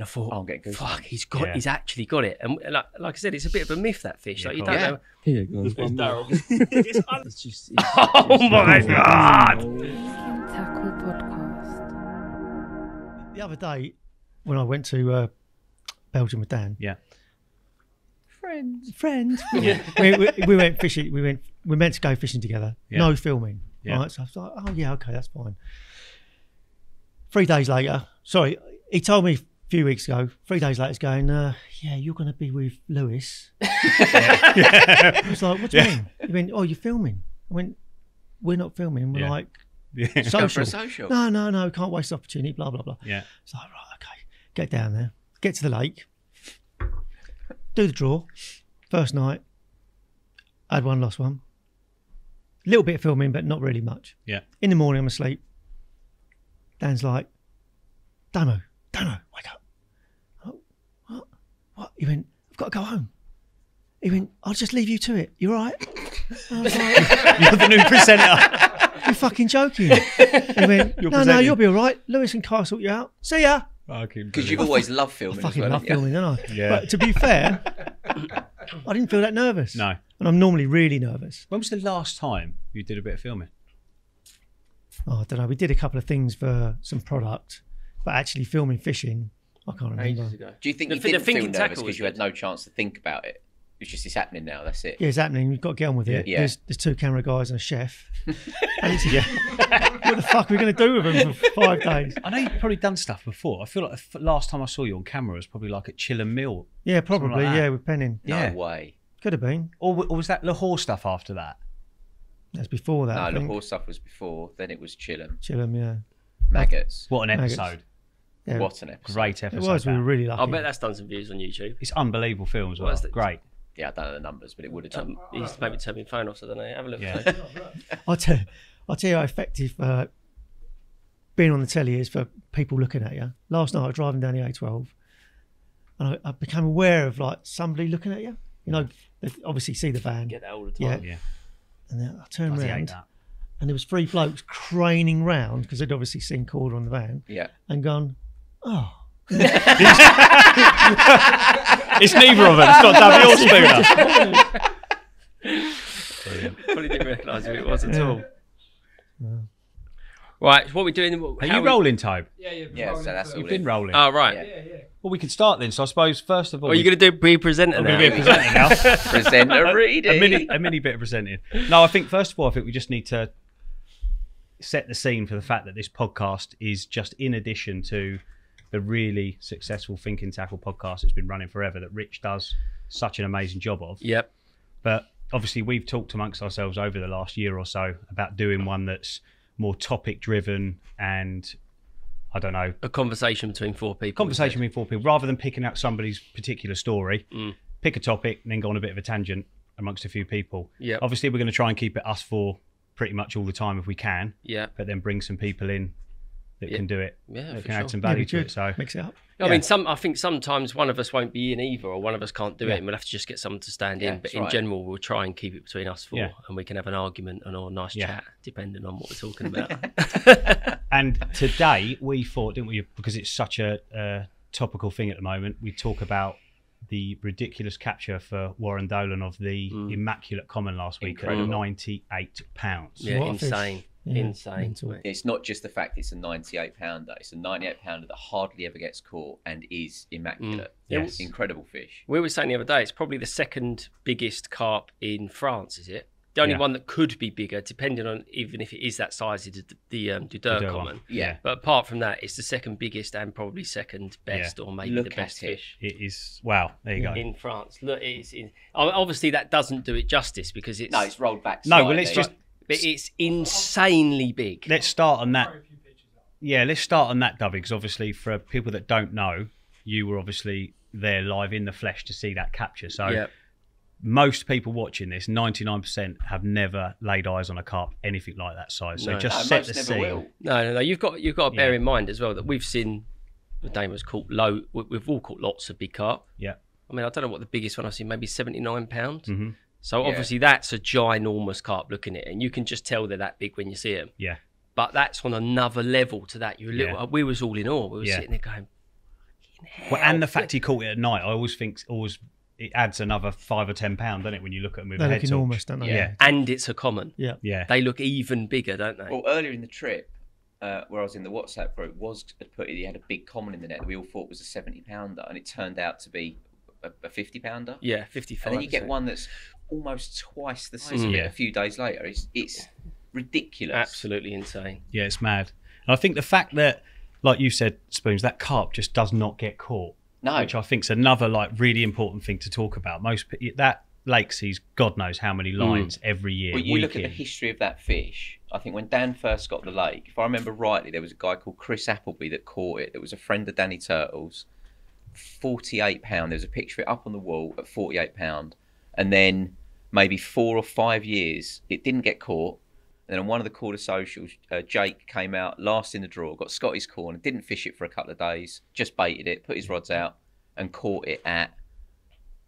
And I thought, I'm getting goosebumps. fuck, he's actually got it. And like I said, it's a bit of a myth, that fish. Like, you don't know. Here goes one more. It's just, oh my God! Tackle Podcast. The other day, when I went to Belgium with Dan, friends, we went fishing. We meant to go fishing together. No filming, right? So I was like, oh yeah, okay, that's fine. 3 days later, sorry, he told me a few weeks ago. 3 days later, he's going, yeah, you're going to be with Lewis. I was like, what do you mean? He went, oh, you're filming. I went, we're not filming. We're like, social. No, can't waste the opportunity, blah, blah, blah. Yeah. It's like, right, okay, get down there, get to the lake, do the draw. First night, I had one, lost one. A little bit of filming, but not really much. Yeah. In the morning, I'm asleep. Dan's like, Damo, wake up. Oh, what? He went, I've got to go home. He went, I'll just leave you to it. You all right? I was like, You're the new presenter. you're fucking joking. He went, no, you'll be all right. Lewis and Carl sort you out. See ya. Because you've always loved filming. I fucking as well, love filming, don't I? Yeah. But to be fair, I didn't feel that nervous. No. And I'm normally really nervous. When was the last time you did a bit of filming? Oh, I don't know. We did a couple of things for some product, but actually filming fishing, I can't remember. Ages ago. Do you think The you didn't feel thinking nervous tackle because you had no chance to think about it? It's just, it's happening now, that's it. Yeah, it's happening. We've got to get on with it. Yeah. There's 2 camera guys and a chef. And it's, what the fuck are we going to do with them for 5 days? I know you've probably done stuff before. I feel like the last time I saw you on camera was probably like at Chill and Mill. Yeah, probably. like that. Yeah, with Penning. No way. Could have been. Or was that Lahore stuff after that? That's before that. No, I the think. horse stuff was before, then it was Chillum. Chillum, yeah. Maggots. What an Maggots. episode. Yeah. What an episode. Great It episode. was. We were really lucky. I bet that's done some views on YouTube. It's unbelievable film as well. Was it? Great. Yeah, I don't know the numbers, but it would have done. He used to maybe turn my phone off, so I don't know. Have a look. Yeah. I'll tell you how effective being on the telly is for people looking at you. Last night I was driving down the A12 and I became aware of like somebody looking at you. You know, they obviously see the van. Get that all the time. Yeah. And then I turned Bloody hate around that. and there was 3 blokes craning round because they'd obviously seen Korda on the van Yeah. and gone, oh. It's neither of them. It's not Dovey or Spooner. Probably didn't recognise who it was at all. Right, what are we doing? Are you rolling, Tobe? Yeah, so that's all You've it been is. rolling. Oh, right. Yeah. Well, we can start then. So I suppose, first of all... Are you going to do pre-presenter I'm now? going to be a presenter now. Presenter reading. a mini bit of presenting. No, I think, first of all, we just need to set the scene for the fact that this podcast is just in addition to the really successful Thinking Tackle podcast that's been running forever that Rich does such an amazing job of. Yep. But obviously we've talked amongst ourselves over the last year or so about doing one that's more topic driven and, I don't know, A conversation between 4 people. conversation between 4 people, rather than picking out somebody's particular story, pick a topic and then go on a bit of a tangent amongst a few people. Yep. Obviously we're going to try and keep it us 4 pretty much all the time if we can, Yeah. but then bring some people in that can do it, Yeah, that for can add sure. some Yeah, value we to could it. So mix it up. I mean, I think sometimes one of us won't be in either, or one of us can't do Yeah. it, and we'll have to just get someone to stand Yeah, in. But that's in right. general, we'll try and keep it between us 4, Yeah. and we can have an argument and or a nice Yeah. chat, depending on what we're talking about. And today we thought, didn't we, because it's such a topical thing at the moment, we talk about the ridiculous capture for Warren Dolan of the immaculate common last week Incredible. at £98. Yeah, What a fish. insane. Yeah, Insane. mental. It's not just the fact it's a 98 pounder, it's a 98 pounder that hardly ever gets caught and is immaculate. Yes. Incredible fish. We were saying the other day, it's probably the second biggest carp in France, is it? The only Yeah. one that could be bigger, depending on even if it is that size, is the Dudeur Dudeur common. one. Yeah. But apart from that, it's the second biggest and probably second best, or maybe Look the best at it. fish It is, wow, there you go. in France. Look, obviously that doesn't do it justice because it's No, it's rolled back No, well, slightly. let's just, but it's insanely big. let's start on that. Yeah, let's start on that, Dovey, because obviously for people that don't know, you were obviously there live in the flesh to see that capture. So Yeah. most people watching this, 99% have never laid eyes on a carp anything like that size. So No. just No, set most the never scene. will. No. You've got to bear Yeah. in mind as well that we've seen the Damon's caught low. We've all caught lots of big carp. Yeah. I mean, I don't know what the biggest one I've seen, maybe 79 pounds. Mm-hmm. So obviously that's a ginormous carp looking at it, and you can just tell they're that big when you see them. Yeah. But that's on another level to that. You're a little. Yeah. We was all in awe. We were Yeah. sitting there going, hell. Well, and the fact he caught it at night, I always think it adds another £5 or £10, doesn't it? When you look at them with They a look head enormous, torch. don't they? Yeah. And it's a common. Yeah. Yeah. They look even bigger, don't they? Well, earlier in the trip, where I was in the WhatsApp group, he had a big common in the net that we all thought was a 70-pounder, and it turned out to be a 50-pounder. Yeah, 55. And then you get one that's almost twice the size of it a few days later. It's ridiculous. Absolutely insane. Yeah, it's mad. And I think the fact that, like you said, Spoons, that carp just does not get caught. No. Which I think is another really important thing to talk about. That lake sees God knows how many lines every year. Well, you look at the history of that fish. I think when Dan first got the lake, if I remember rightly, there was a guy called Chris Appleby that caught it. That was a friend of Danny Turtle's. 48 pound. There's a picture of it up on the wall at 48 pound, and then maybe 4 or 5 years it didn't get caught. And then on one of the Korda socials, Jake came out last in the draw, got Scotty's corner, didn't fish it for a couple of days, just baited it, put his rods out, and caught it at,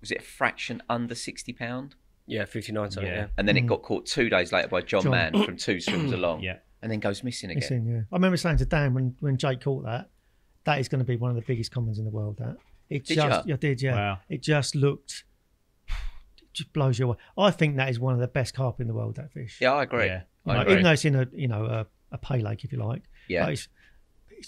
was it a fraction under 60 pound? Yeah, 59 something, yeah. And then it got caught 2 days later by John Mann from 2 swims along. Yeah. And then goes missing again. Missing, yeah. I remember saying to Dan when Jake caught that is going to be one of the biggest commons in the world. That it Did just, you? I did, yeah. Wow. It just looked, it just blows you away. I think that is one of the best carp in the world. That fish. Yeah, I agree. Yeah. I agree. Even though it's in a pay lake, if you like. Yeah. But it's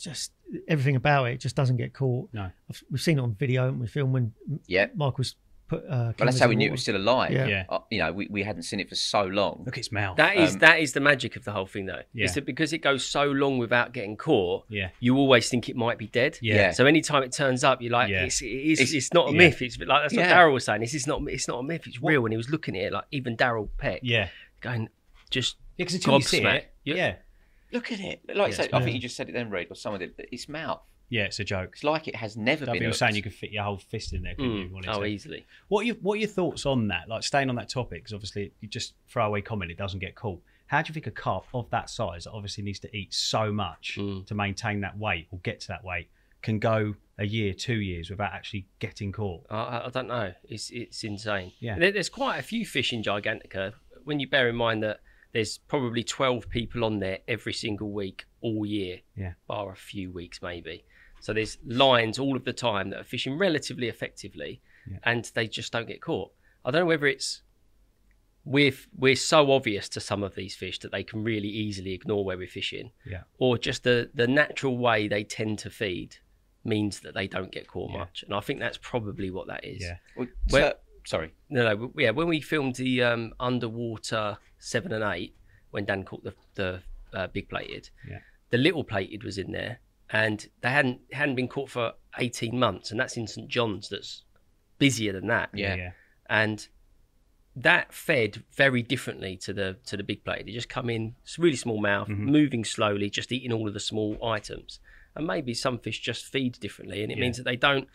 just everything about it just doesn't get caught. No. We've seen it on video and we filmed when Yeah. Michael's put. But that's how we knew it was still alive. Yeah. We hadn't seen it for so long. Look at its mouth. That is the magic of the whole thing, though. Yeah. Is that because it goes so long without getting caught, Yeah. you always think it might be dead. Yeah. So anytime it turns up, you're like, Yeah. it's not a myth. It's like that's what Yeah. Daryl was saying. It's not a myth. It's real. And he was looking at it like even Daryl Peck, Yeah. going just Because until you see gobsmacked. it, yeah. Look at it. Like you said, Yeah. I think you just said it then, Reed, or someone did. Its mouth. Yeah, it's a joke. It's like it has never Dovey been. was saying hooked. you could fit your whole fist in there, couldn't you? if you wanted to? easily. What are your thoughts on that? Like staying on that topic, because obviously you just throw away comment, it doesn't get caught. How do you think a carp of that size that obviously needs to eat so much to maintain that weight or get to that weight can go a year, 2 years without actually getting caught? I don't know. It's insane. Yeah. There's quite a few fish in Gigantica. When you bear in mind that there's probably 12 people on there every single week all year, bar a few weeks maybe. So there's lines all of the time that are fishing relatively effectively, and they just don't get caught. I don't know whether it's we're so obvious to some of these fish that they can really easily ignore where we're fishing, or just the natural way they tend to feed means that they don't get caught much. And I think that's probably what that is. Well, sorry. No. Yeah, when we filmed the underwater 7 and 8, when Dan caught the big plated, the little plated was in there, and they hadn't been caught for 18 months, and that's in St John's. That's busier than that. And that fed very differently to the big plated. It just come in, it's really small mouth, moving slowly, just eating all of the small items. And maybe some fish just feed differently, and it means that they don't,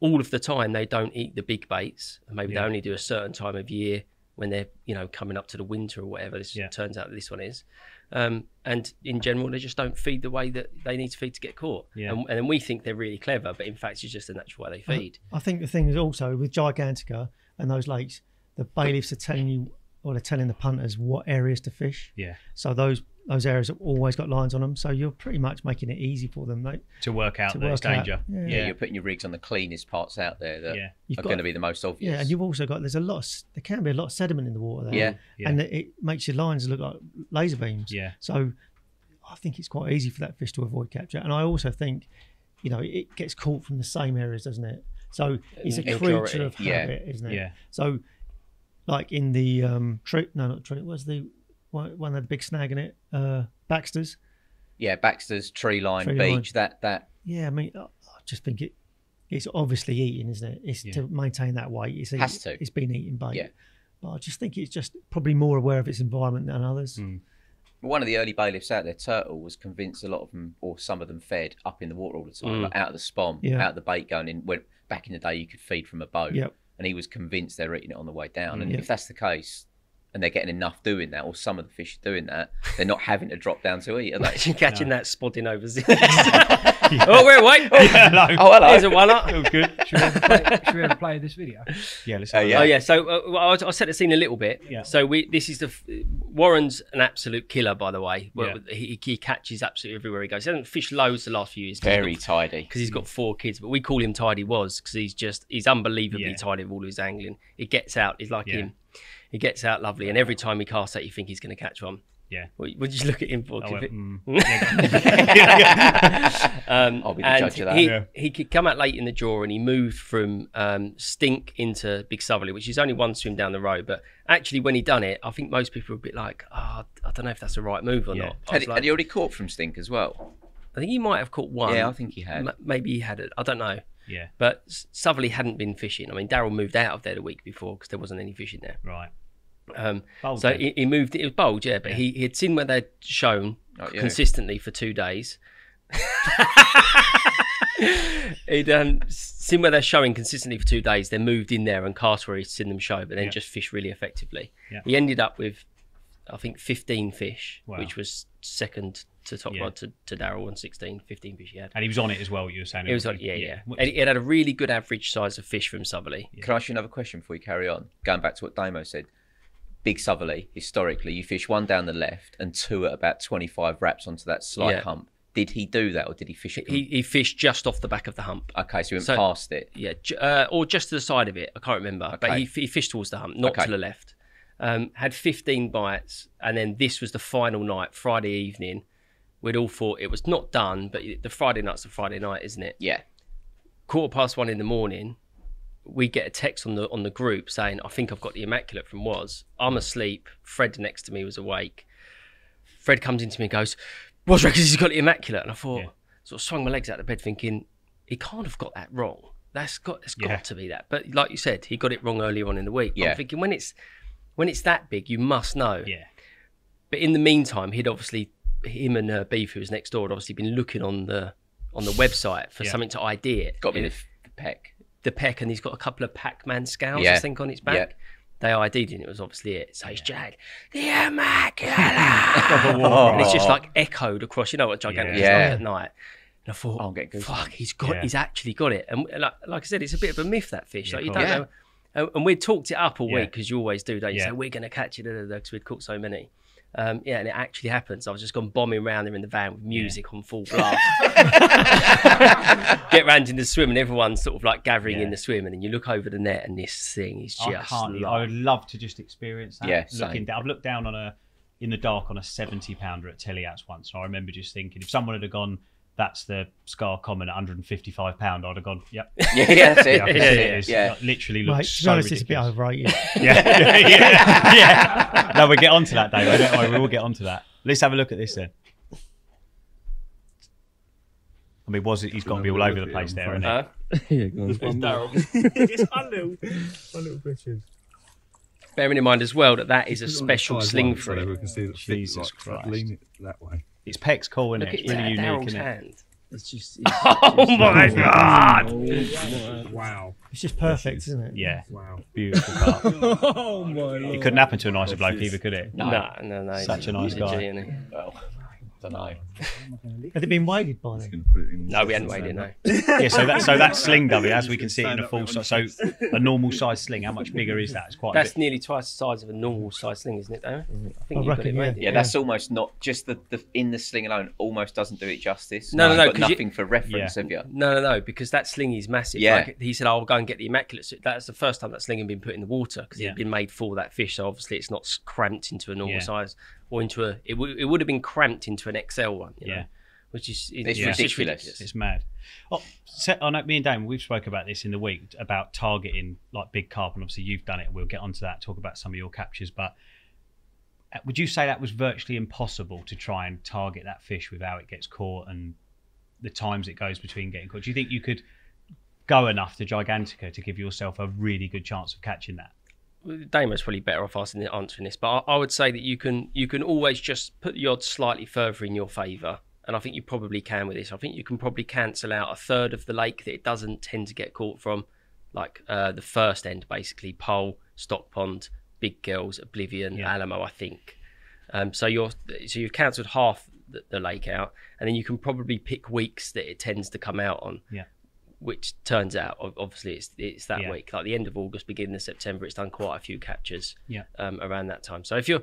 all of the time, they don't eat the big baits. And maybe they only do a certain time of year when they're, coming up to the winter or whatever. This turns out that this one is. And in general, they just don't feed the way that they need to feed to get caught. And then we think they're really clever, but in fact, it's just the natural way they feed. I think the thing is also with Gigantica and those lakes, the bailiffs are telling you, or they're telling the punters what areas to fish. So those areas have always got lines on them. So you're pretty much making it easy for them, mate, to work out that it's danger. You're putting your rigs on the cleanest parts out there that are going to be the most obvious. Yeah, and you've also got, there can be a lot of sediment in the water there. And it makes your lines look like laser beams. So I think it's quite easy for that fish to avoid capture. And I also think, it gets caught from the same areas, doesn't it? So it's a creature of habit, isn't it? So like in the what's the one that had the big snag in it? Baxter's. Yeah, Baxter's, tree line, beach, line. That. Yeah, I mean, I just think it's obviously eating, isn't it? It's to maintain that weight. It's been eating bait. Yeah. But I just think it's just probably more aware of its environment than others. One of the early bailiffs out there, Turtle, was convinced a lot of them, or some of them, fed up in the water all the time, like out of the spom, out of the bait going in. When back in the day, you could feed from a boat, and he was convinced they're eating it on the way down. And if that's the case, and they're getting enough doing that, or some of the fish are doing that, they're not having to drop down to eat, are they? Imagine catching that spodding over zigs. Oh, wait. Oh, Hello. Hello. Here's a one-up. Feels good. Should we ever play this video? Yeah, let's Oh, have a yeah. Oh yeah, so I'll set the scene a little bit. Yeah. So this is Warren's an absolute killer, by the way. Yeah. He catches absolutely everywhere he goes. He hasn't fished loads the last few years. Very tidy. Because he's got 4 kids, but we call him Tidy Was because he's unbelievably tidy with all his angling. He gets out. He's like him. He gets out lovely, and every time he casts out, you think he's going to catch one. Yeah. What did you look at him for? I'll be the judge of that. He could come out late in the draw, and he moved from Stink into Big Southerly, which is only one swim down the road. But actually, when he done it, I think most people were a bit like, I don't know if that's the right move or not. Had he already caught from Stink as well? I think he might have caught one. Yeah, I think he had. Maybe he had it. I don't know. Yeah. But Southerly hadn't been fishing. I mean, Daryl moved out of there the week before because there wasn't any fishing there. Right. So he moved. It was bold, yeah. But he had seen where they'd shown consistently for 2 days. He'd seen where they're showing consistently for 2 days. Then moved in there and cast where he'd seen them show, but then just fished really effectively. Yeah. He ended up with, I think, 15 fish, which was second to top rod to Daryl on 15 fish he had. And he was on it as well, you were saying. He was on, yeah. And it had a really good average size of fish from Southerly. Can I ask you another question before we carry on? Going back to what Damo said. Big Southerly, historically, you fish 1 down the left and 2 at about 25 wraps onto that slight hump. Did he do that, or did he fish it? He fished just off the back of the hump. Okay, so he went past it. Yeah, or just to the side of it. I can't remember. Okay. But he fished towards the hump, not to the left. Had 15 bites, and then this was the final night, Friday evening. We'd all thought it was not done, but the Friday night's the Friday night, isn't it? Yeah. 1:15 in the morning, we get a text on the group saying, I think I've got the immaculate from Was. I'm asleep. Fred next to me was awake. Fred comes into me and goes, Was reckons he's got the immaculate. And I thought, sort of swung my legs out of bed thinking, he can't have got that wrong. It's got to be that. But like you said, he got it wrong earlier on in the week. Yeah. I'm thinking when it's that big, you must know. Yeah. But in the meantime, him and Beef, who was next door, had obviously been looking on the website for something to ID it. Got to be the peck. The peck, and he's got a couple of Pac-Man scales, I think, on its back. Yeah. They ID'd it, and it was obviously it. So he's Jag, the immaculate! And it's just like echoed across, you know what Gigantica is like at night. And I thought, fuck, he's actually got it. And like I said, it's a bit of a myth, that fish. Like you don't know. And we'd talked it up all week, because you always do, don't you? Say, we're going to catch it, because we'd caught so many. And it actually happens. I was just gone bombing around there in the van with music on full blast. Get round in the swim, and everyone's sort of like gathering in the swim, and then you look over the net, and this thing is just. I would love to just experience that. Yeah, looking down, I've looked down in the dark on a 70-pounder at Telliats once. So I remember just thinking, if someone had gone, that's the Scar Common at 155 £, I'd have gone, yep. Yeah, that's it. Like, literally looks to be honest, ridiculous. it's a bit overrated. Yeah. No, we'll get onto that, Dave. Don't worry, we will get onto that. Let's have a look at this then. I mean, he's got to be all over the place there, isn't he? Yeah, go on. It's my little bitches. Bearing in mind as well that is a special sling for it. Jesus Christ. Lean it that way. Its peck's cool, isn't it? It's really unique, Daryl's isn't it? hand. It's just. Oh my God! Wow. It's just perfect, isn't it? Yeah. Wow. Beautiful car. Oh my Lord. It couldn't happen to a nicer bloke either, could it? No. Such a nice guy. G, isn't he? Well, don't know. Had it been weighted by then? No, we hadn't weighed it, no. Yeah, so that sling, Dovey, as we can see it in a full size, so a normal size sling, how much bigger is that? It's quite. That's nearly twice the size of a normal size sling, isn't it? Though I think you got it, mate. Yeah, that's almost not just the in the sling alone. Almost doesn't do it justice. No. You've got nothing for reference, have you? No, because that sling is massive. Yeah. Like, he said, "I'll go and get the immaculate." So that's the first time that sling had been put in the water because it had been made for that fish. So obviously, it's not cramped into a normal size or into a. It would have been cramped into an XL one. You know? Which is it's ridiculous. It's mad. I know me and Damon, we've spoke about this in the week about targeting like big carp, and obviously you've done it. We'll get onto that, talk about some of your captures. But would you say that was virtually impossible to try and target that fish with how it gets caught and the times it goes between getting caught? Do you think you could go enough to Gigantica to give yourself a really good chance of catching that? Damo's probably better off answering this, but I would say that you can always just put the odds slightly further in your favour. And I think you probably can with this. I think you can probably cancel out a third of the lake that it doesn't tend to get caught from, like the first end, basically, Pole, Stock Pond, Big Girls, Oblivion, Yeah. Alamo, I think. So you've cancelled half the lake out, and then you can probably pick weeks that it tends to come out on. Yeah. Which turns out, obviously, it's that Yeah. week, like the end of August, beginning of September. It's done quite a few captures. Yeah. Around that time. So if you're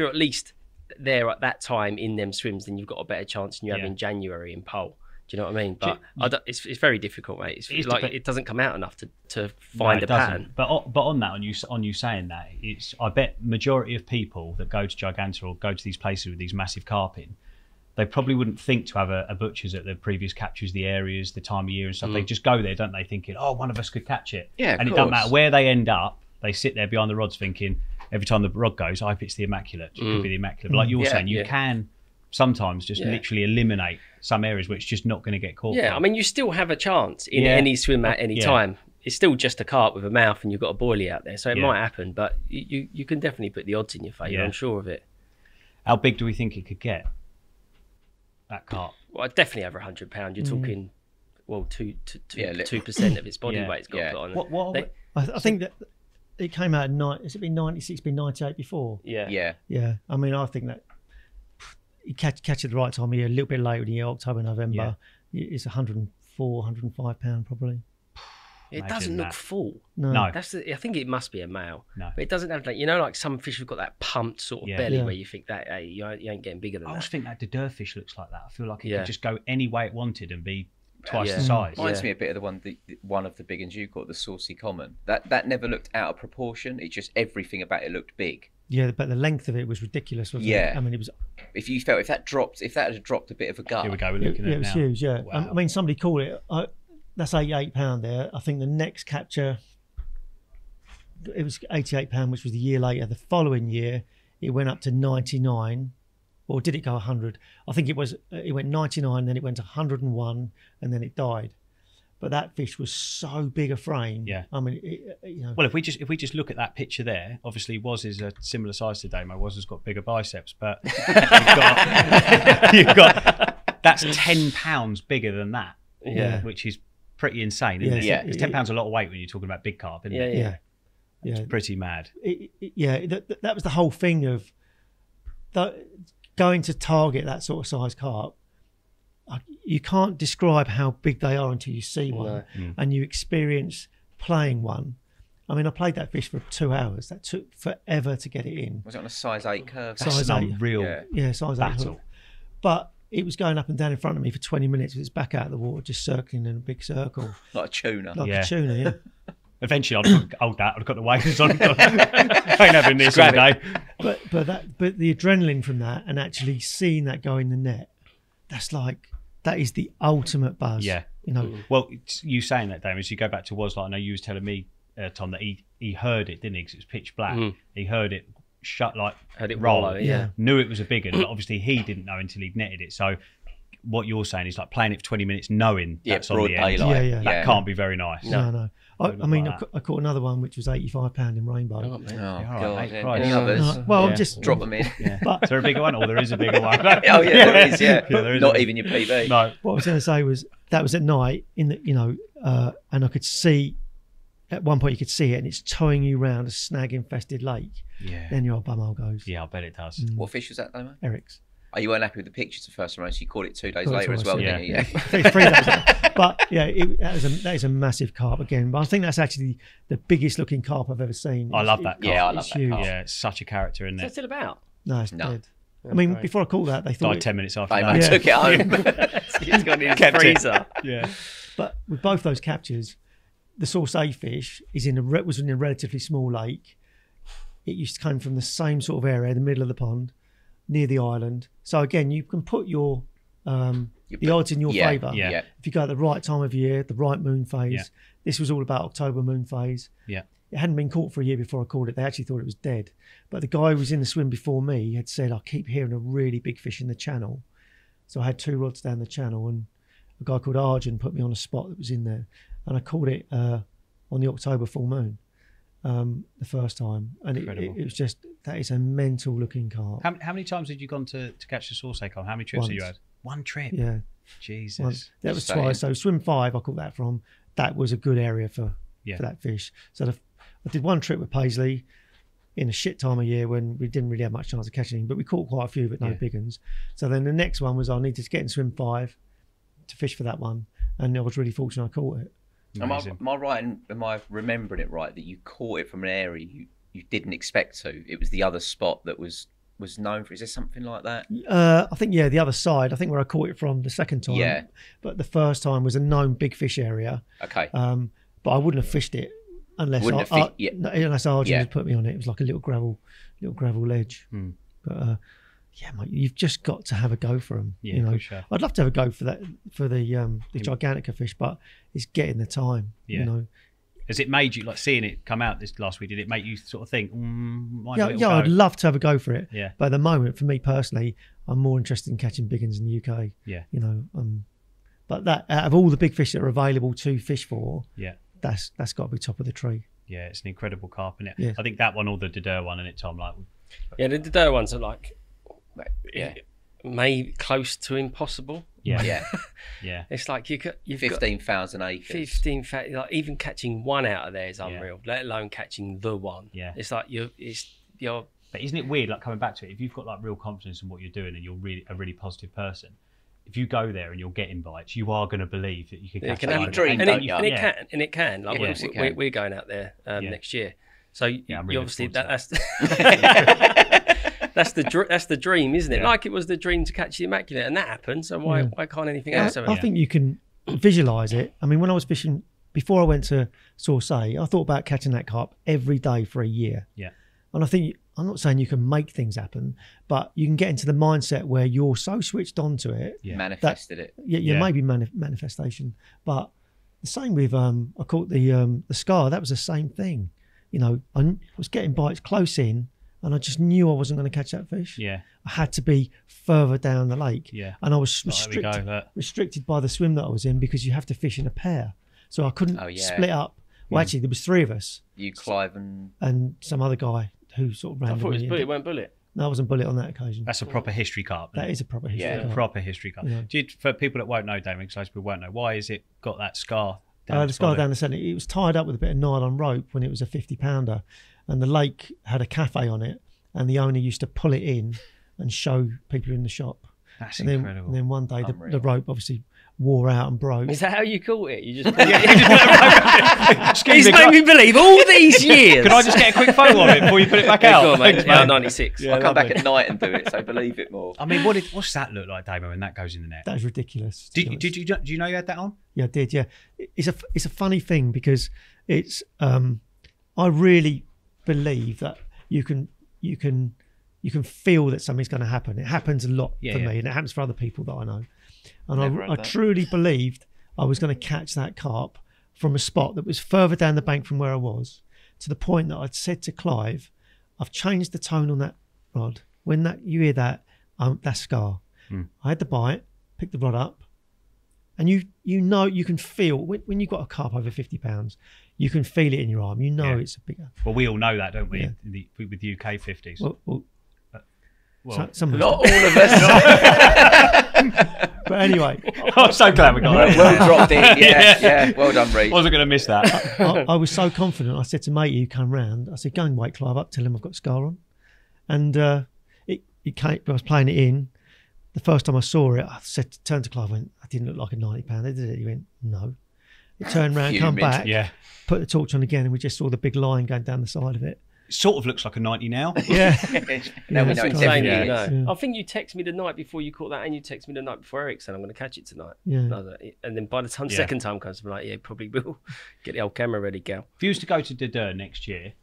at least there at that time in them swims, then you've got a better chance than you have in January in pole. Do you know what I mean? But it's very difficult, mate. It's like it doesn't come out enough to find a pattern. But on that, on you saying that, I bet majority of people that go to Gigantica or go to these places with these massive carp in, they probably wouldn't think to have a butcher's at the previous captures, the areas, the time of year and stuff. They just go there, don't they, thinking, oh, one of us could catch it. Yeah, and it doesn't matter where they end up. They sit there behind the rods thinking, every time the rod goes, I hope it's the immaculate. It could be the immaculate. But like you're saying, you can sometimes just literally eliminate some areas where it's just not going to get caught. Yeah, I mean, you still have a chance in any swim at any time. It's still just a carp with a mouth and you've got a boilie out there. So it might happen, but you can definitely put the odds in your favour, I'm sure of it. How big do we think it could get, that carp? Well, definitely over £100. You're talking, well, 2% of its body weight's got put on it. I think that it came out at has it been 96, been 98 before? Yeah. I mean, I think that you catch it at the right time of year, a little bit later in the year, October, November. It's 104, 105 £105 probably. It doesn't look full. No. I think it must be a male. No. But it doesn't have, like some fish have got that pumped sort of belly where you think that, hey, you ain't getting bigger than I that. always think that the Durfish looks like that. I feel like it could just go any way it wanted and be twice the size. Reminds me a bit of one of the big ones you caught, the Saucy Common. That never looked out of proportion. It just, everything about it looked big. Yeah, but the length of it was ridiculous, wasn't it? I mean, it was. If that had dropped a bit of a gut. Here we go. We're looking at it was now. huge. Yeah, Wow. I mean, somebody called it. That's £88 there. I think the next capture, it was £88, which was the year later. The following year, it went up to 99. Or did it go 100? I think it went 99, then it went to 101, and then it died. But that fish was so big a frame. Yeah. I mean, Well, if we just look at that picture there, obviously Woz is a similar size to Damo. Woz has got bigger biceps, but you've got that's £10 bigger than that. Yeah. Which is pretty insane, isn't it? Yeah. It's £10 a lot of weight when you're talking about big carp, isn't it? Yeah. It's pretty mad. That was the whole thing of going to target that sort of size carp. You can't describe how big they are until you see one and you experience playing one. I mean, I played that fish for 2 hours. That took forever to get it in. Was it on a size 8 curve? That's Size an 8. unreal size 8 battle. hook. But it was going up and down in front of me for 20 minutes with its back out of the water, just circling in a big circle. Like a tuna. Like a tuna, yeah. Eventually, I'd have got the waders on. I ain't having this all day. But the adrenaline from that and actually seeing that go in the net, that is the ultimate buzz. Yeah. Well, you saying that, Damian, as you go back to Woz, like I know you was telling me, Tom, that he heard it, didn't he? Because it was pitch black. He heard it heard it roll. Yeah. Knew it was a big one, but obviously he didn't know until he'd netted it. So what you're saying is like playing it for 20 minutes knowing that's on the end. Daylight. That can't be very nice. No. I mean, I caught another one which was £85 in rainbow. Oh, God. right, Any others? Well, I'm just Drop them in. Yeah. But Is there a bigger one? Or there is a bigger one? Oh, yeah, there is, yeah. There is Not even your PB. No. what I was going to say was that was at night in the and I could see at one point you could see it and it's towing you round a snag infested lake. Yeah. Then your bumhole goes. Yeah, I bet it does. What fish was that, though, mate? Eric's. Oh, you weren't happy with the pictures the first time, so you caught it 2 days Caught it later as twice, well, yeah. didn't you? Yeah. 3 days later. But yeah, that is a massive carp again. But I think that's actually the biggest looking carp I've ever seen. I love that carp. Yeah, I love It's that huge. carp. Yeah, it's such a character, isn't What's it? it about? No, it's No. dead. I mean, before I caught that, they thought Died 10 minutes after Hey, that. mate, Yeah. took it home. It's gone in his Kept it. freezer. Yeah. But with both those captures, the source A fish was in a relatively small lake. It used to come from the same sort of area, the middle of the pond, near the island. So again, you can put the odds in your favour. Yeah. If you go at the right time of year, the right moon phase. Yeah. This was all about October moon phase. Yeah. It hadn't been caught for a year before I caught it. They actually thought it was dead. But the guy who was in the swim before me had said, I keep hearing a really big fish in the channel. So I had 2 rods down the channel and a guy called Arjun put me on a spot that was in there. And I caught it on the October full moon the first time. And it was just, that is a mental looking carp. How many times had you gone to catch the sauce carp? How many trips have you Once. had? One trip? Yeah. Jesus. Once. That was Same. twice. So swim 5, I caught that from. That was a good area for that fish. So I did one trip with Paisley. in a shit time of year when we didn't really have much chance of catching, but we caught quite a few, but no big ones. So then the next one was I needed to get in swim 5 to fish for that one, and I was really fortunate I caught it. Am I right? Am I remembering it right that you caught it from an area you didn't expect to? It was the other spot that was known for. Is there something like that? I think the other side. I think where I caught it from the second time. Yeah. But the first time was a known big fish area. Okay. But I wouldn't have fished it unless unless Arjun had put me on it. It was like a little gravel ledge. But yeah, mate, you've just got to have a go for them. Yeah, you know, for sure. I'd love to have a go for the Gigantica fish, but it's getting the time. Yeah. You know. Has it made you, like, seeing it come out this last week, did it make you sort of think, I'd love to have a go for it. Yeah. But at the moment, for me personally, I'm more interested in catching big ones in the UK. Yeah. You know, but that out of all the big fish that are available to fish for, that's got to be top of the tree. Yeah, it's an incredible carp, isn't it? Yeah. I think that one or the Dodeur one, and it, Tom, like. Yeah, the Dodeur ones are like, maybe close to impossible. Yeah. Yeah. Yeah. It's like you've 15,000 acres. 15,000, like even catching one out of there is unreal, let alone catching the one. Yeah. It's like you're. But isn't it weird, like, coming back to it, if you've got like real confidence in what you're doing and you're really a really positive person, if you go there and you're getting bites, you are going to believe that you can catch have one. a dream, and don't it, you? and it can. Like we're going out there next year, so I'm really you obviously looking forward that's the dream, isn't it? Like it was the dream to catch the immaculate, and that happened. So why can't anything else happen? I think you can visualize it. I mean, when I was fishing before I went to Saucy, I thought about catching that carp every day for a year. Yeah. And I think, I'm not saying you can make things happen, but you can get into the mindset where you're so switched on to it. Yeah. Manifested it. Yeah, maybe manifestation. But the same with, I caught the scar. That was the same thing. You know, I was getting bites close in, and I just knew I wasn't going to catch that fish. Yeah. I had to be further down the lake. Yeah. And I was There restricted by the swim that I was in because you have to fish in a pair. So I couldn't split up. Well, actually, there was 3 of us. You, Clive, and some other guy who sort of I randomly. thought it was Bullet, weren't Bullet. No, I wasn't Bullet on that occasion. That's a proper history carp. That is a proper history carp. Proper history carp. Yeah. For people that won't know, Damien, because most people won't know, why has it got that scar? The scar down the centre. It was tied up with a bit of nylon rope when it was a 50-pounder, and the lake had a cafe on it, and the owner used to pull it in and show people in the shop. That's and incredible. And then one day the rope obviously wore out and broke. Is that how you caught it? You just He's made me believe all these years. Can I just get a quick photo of it before you put it back out? Go on, mate. 96. I'll come back at night and do it, so believe it more. I mean, what's that look like, Damo, when that goes in the net? That is ridiculous. Do you know you had that on? Yeah, I did. Yeah, it's a funny thing because it's I really believe that you can feel that something's going to happen. It happens a lot for me, and it happens for other people that I know. And I truly believed I was going to catch that carp from a spot that was further down the bank from where I was, to the point that I'd said to Clive, I've changed the tone on that rod. When you hear that, that's scar. I had the bite, picked the rod up, and you know, you can feel, when you've got a carp over 50 pounds, you can feel it in your arm. You know it's a bigger. Well, we all know that, don't we? Yeah. With UK 50s. Well, not all of us. But anyway, I'm so glad we got that. Well dropped in. Yeah. Well done, Reece. Wasn't going to miss that. I was so confident. I said to matey who came round, I said, "Go and wake Clive up. Tell him I've got a scar on." And it came. I was playing it in. The first time I saw it, I turned to Clive, and went, "I didn't look like a 90-pounder, did it?" He went, "No." It turned round, come back, put the torch on again, and we just saw the big line going down the side of it. It sort of looks like a 90 now. Yeah. Now we know it's definitely Yeah. I think you texted me the night before you caught that, and you texted me the night before Eric said, "I'm going to catch it tonight." Yeah. And then by the time second time comes, I'm like, "Yeah, probably will." Get the old camera ready, gal. If you was to go to Dodeur next year,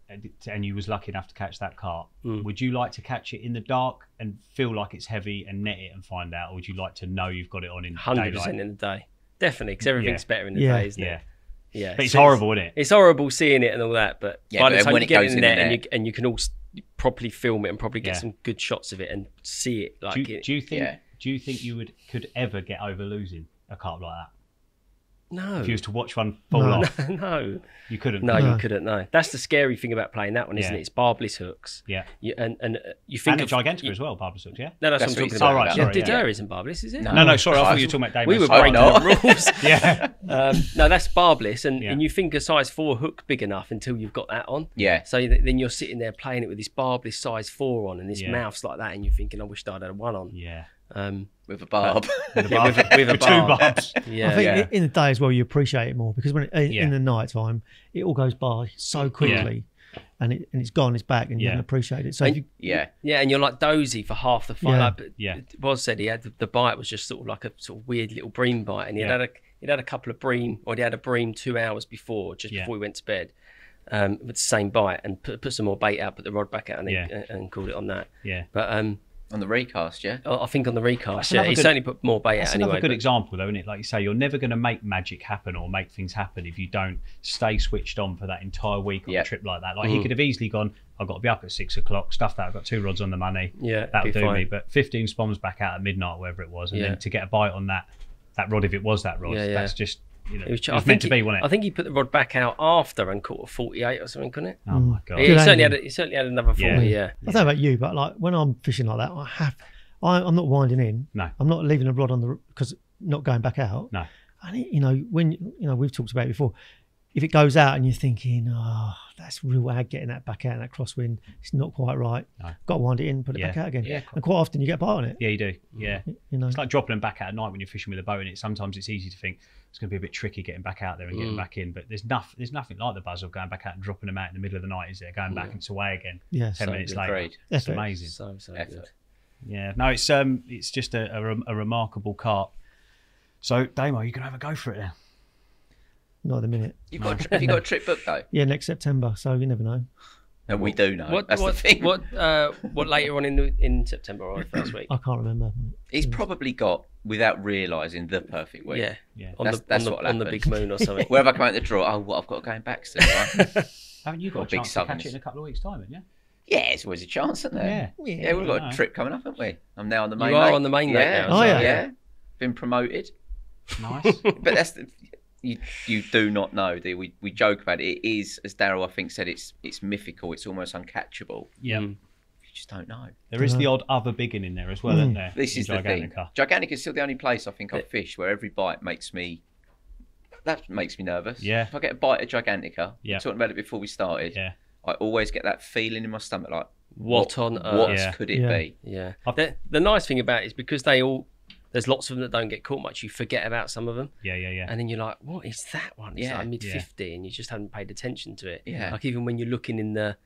and you was lucky enough to catch that carp, would you like to catch it in the dark and feel like it's heavy and net it and find out, or would you like to know you've got it on in 100% daylight? in the day? Definitely, because everything's better in the day, isn't it? Yeah, but it's horrible, isn't it? It's horrible seeing it and all that, but by the time when you it get goes in there in the net. and you can all properly film it and probably get some good shots of it and see it like do you think you could ever get over losing a carp like that? No. If you was to watch one fall off, No. you couldn't. No, No. you couldn't. No, that's the scary thing about playing that one, isn't Yeah. it? It's barbless hooks. Yeah. And you think And a of Gigantica as well, barbless hooks, yeah? No, that's That's what I'm what he's talking about. talking about. Yeah, Sorry, Didder yeah. isn't barbless, is it? No, sorry, I thought you were talking about Damian We were Clarke. breaking the rules. Yeah. No, that's barbless, and Yeah. you think a size 4 hook big enough until you've got that on. Yeah. So then you're sitting there playing it with this barbless size 4 on, and this Yeah. mouth's like that, and you're thinking, I wish I'd had a 1 on. Yeah. With a barb. With a Two barb. barbs. Yeah. I think Yeah. in the day as well, you appreciate it more because when Yeah. in the night time, it all goes by so quickly, and it's gone, it's back, and you Yeah. don't appreciate it. So And- if you, Yeah. Yeah, and you're like Dovey for half the fight. Yeah. Like, Yeah. Was said he had the bite was just sort of like a sort of weird little bream bite, and he'd Yeah. had a couple of bream, or he had a bream 2 hours before, just Yeah. before he went to bed, with the same bite, and put some more bait out, put the rod back out, and, and called it on that. Yeah. But On the recast, yeah. I think on the recast, That's yeah, another he good- certainly put more bait That's out anyway. another good but- example, though, isn't it? Like you say, you're never going to make magic happen or make things happen if you don't stay switched on for that entire week on Yeah. a trip like that. Like he could have easily gone, I've got to be up at 6 o'clock, stuff that, I've got 2 rods on the money. Yeah, That'll be do fine. me. But 15 spoms back out at midnight, wherever it was, and Yeah. then to get a bite on that rod, if it was that rod, Yeah, yeah. that's just, it It was, was, meant to be, wasn't I it? think he put the rod back out after and caught a 48 or something, couldn't it? Oh my God. He Good certainly angle. he certainly had another 40. Yeah. Yeah. I don't know about you, but like when I'm fishing like that, I'm not winding in. No. I'm not leaving the rod on because not going back out. No. And when we've talked about it before, if it goes out and you're thinking, oh, that's real ag getting that back out in that crosswind, it's not quite right. No. Got to wind it in, put it Yeah. back out again. Yeah. And quite often you get a bite on it. Yeah, you do. Yeah. You know. It's like dropping them back out at night when you're fishing with a boat, and sometimes it's easy to think it's going to be a bit tricky getting back out there and getting back in. But there's nothing like the buzz of going back out and dropping them out in the middle of the night, is there? Going back into away again. Yeah. 10 minutes later. Agreed. It's Effort. amazing. So Effort. good. Yeah. No, it's just a remarkable carp. So, Damo, you can have a go for it now. Not at the minute. Have you got a trip booked though? Yeah, next September. So you never know. No, we do know. That's what the thing. what later on in September or the first week? I can't remember. He's probably got, without realising, the perfect week. Yeah. Yeah. On That's the what'll big happen. moon or something. Where have I come out the draw? Oh, what, I've got to go back soon, right? Haven't you got a big chance to catch summons. it in a couple of weeks' time, haven't you? Yeah, it's always a chance, isn't there? Yeah. Yeah, we've got I know. a trip coming up, haven't we? I'm now on the main You are lake. on the main lake yeah. now, Oh, so- yeah. Been promoted. Nice. But that's you do not know, do you? We joke about it. It is, as Daryl I think said, it's mythical. It's almost uncatchable. Yeah. You just don't know. There is the odd other big one in there as well, isn't there? This in is the thing. Gigantica. Gigantica is still the only place I think I've fished where every bite makes me nervous. Yeah. If I get a bite of Gigantica, we Yeah. were talking about it before we started. Yeah. I always get that feeling in my stomach, like What on earth? What Yeah. could it Yeah. be? Yeah. The nice thing about it is because there's lots of them that don't get caught much. You forget about some of them, Yeah. and then you're like, "What is that one?" It's Yeah. like mid-50, and you just haven't paid attention to it. Yeah. Like even when you're looking in the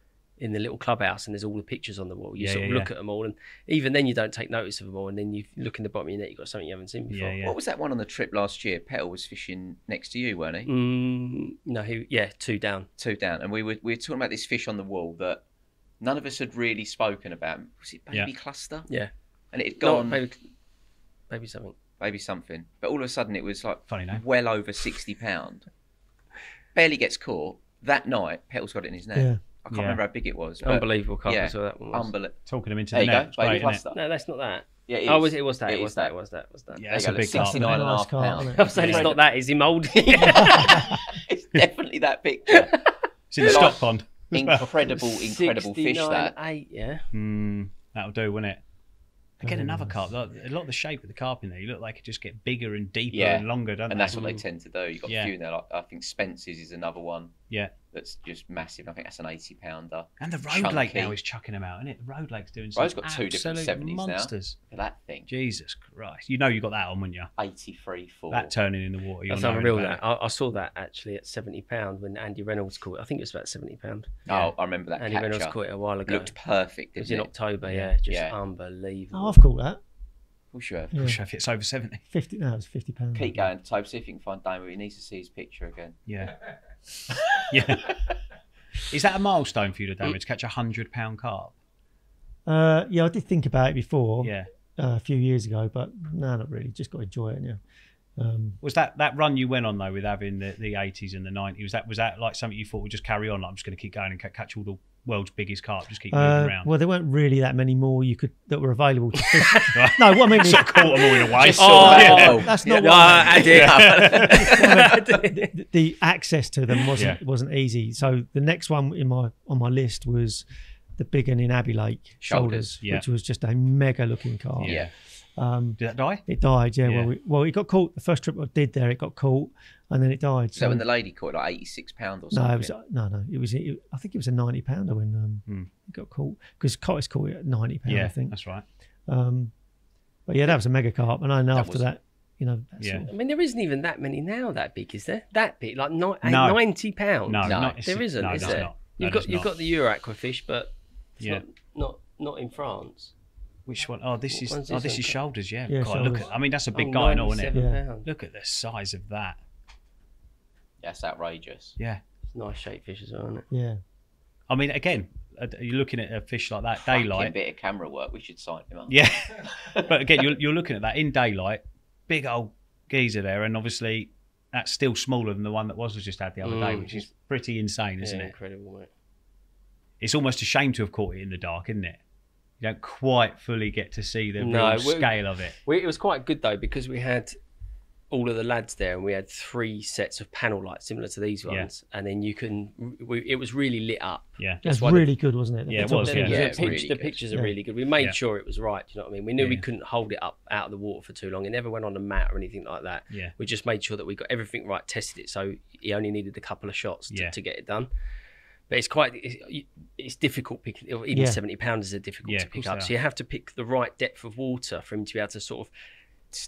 little clubhouse and there's all the pictures on the wall, you Yeah, sort of yeah, look at them all, and even then you don't take notice of them all, and then you look in the bottom of your net, you've got something you haven't seen before. Yeah, yeah. What was that one on the trip last year? Petal was fishing next to you, weren't he? No, 2 down. 2 down, and we were talking about this fish on the wall that none of us had really spoken about. Was it baby cluster? Yeah. And it had No, gone maybe something. maybe something, but all of a sudden it was like Funny name. well over £60. Barely gets caught. That night, Petal's got it in his net. Yeah. I can't Yeah. remember how big it was. But Unbelievable carp yeah, as well, that one was. unbelievable. Talking them into There the you net. go, It's baby great, isn't it? cluster. No, that's not that. Yeah, it Oh, is. was it? It was that. It It is was that. It was that. It was that. Yeah, There it's you a go, big carp. 69 and a half Nice carp, pounds. isn't it? I'm saying it's not that. Is he mouldy? It's definitely that picture. It's in the stock pond. Incredible fish that. 8, yeah. That'll do, wouldn't it? Again, another carp. A lot of the shape of the carp in there, you look like it just get bigger and deeper Yeah. and longer, don't And they? that's what they tend to do. You've got Yeah. a few in there. Like, I think Spence's is another one Yeah. that's just massive. I think that's an 80-pounder. And the Road Lake Chunky. now is chucking them out, isn't it? The Road Lake's doing some Road's got 2 different absolute 70s monsters. now. That thing. Jesus Christ. You know you got that on, wouldn't you? 83.4. That turning in the water. You're That's knowing unreal. about That I saw that actually at £70 when Andy Reynolds caught it. I think it was about £70. Oh, I remember that Andy Reynolds catcher. caught it a while ago. Looked perfect, It was didn't in it? October, Yeah. yeah. Just Yeah. unbelievable. Oh, I've caught that. Well, sure. Yeah. it. If it's over 70. 50. No, it's £50. Keep going, Tobe. See if you can find Damon. He needs to see his picture again. Yeah. Yeah. Is that a milestone for you to Damon, to catch a £100 carp? Yeah, I did think about it before. Yeah. A few years ago, but no, not really. Just got to enjoy it. Yeah. Was that run you went on though with having the 80s and the 90s? Was that like something you thought would just carry on? Like, I'm just going to keep going and catch all the world's biggest carp, just keep moving around. Well, there weren't really that many more that were available to fish. No, what I mean is caught them all in a way. That's not what I did. The access to them wasn't easy. So the next one on my list was the big one in Abbey Lake, Shoulders, which was just a mega looking carp. Yeah. Did that die? It died, yeah. Well, it got caught. The first trip I did there, it got caught, and then it died. So when the lady caught like 86 pound or something? No, it was. I think it was a 90 pounder when it got caught, because Cottis caught it at 90 pound. Yeah, I think that's right. But yeah, that was a mega carp, and I know after that, you know. I mean, there isn't even that many now that big, is there? That big, like 90 pounds. No, there isn't. Is there? You've got the Euro aquafish, but it's not in France. Which one? Oh, this is Shoulders. Yeah, Yeah, God, Shoulders. look at. I mean, that's a big guy, isn't it? Yeah. Look at the size of that. That's outrageous. Yeah, It's a nice shaped fish as well, isn't it? Yeah. I mean, again, you're looking at a fish like that Fucking daylight. bit of camera work. We should sign him up. Yeah, but again, you're looking at that in daylight. Big old geezer there, and obviously that's still smaller than the one that was just had the other day, which is pretty insane, isn't it? Incredible, mate. It's almost a shame to have caught it in the dark, isn't it? You don't quite fully get to see the real scale of it. It was quite good though, because we had all of the lads there, and we had 3 sets of panel lights similar to these ones, and then it was really lit up. Yeah, That's really good, wasn't it? Yeah, it was. The pictures are really good. We made sure it was right. Do you know what I mean? We knew we couldn't hold it up out of the water for too long. It never went on a mat or anything like that. Yeah, we just made sure that we got everything right, tested it, so he only needed a couple of shots to get it done. But it's difficult picking. Even 70 pounders are difficult to pick up. So you have to pick the right depth of water for him to be able to sort of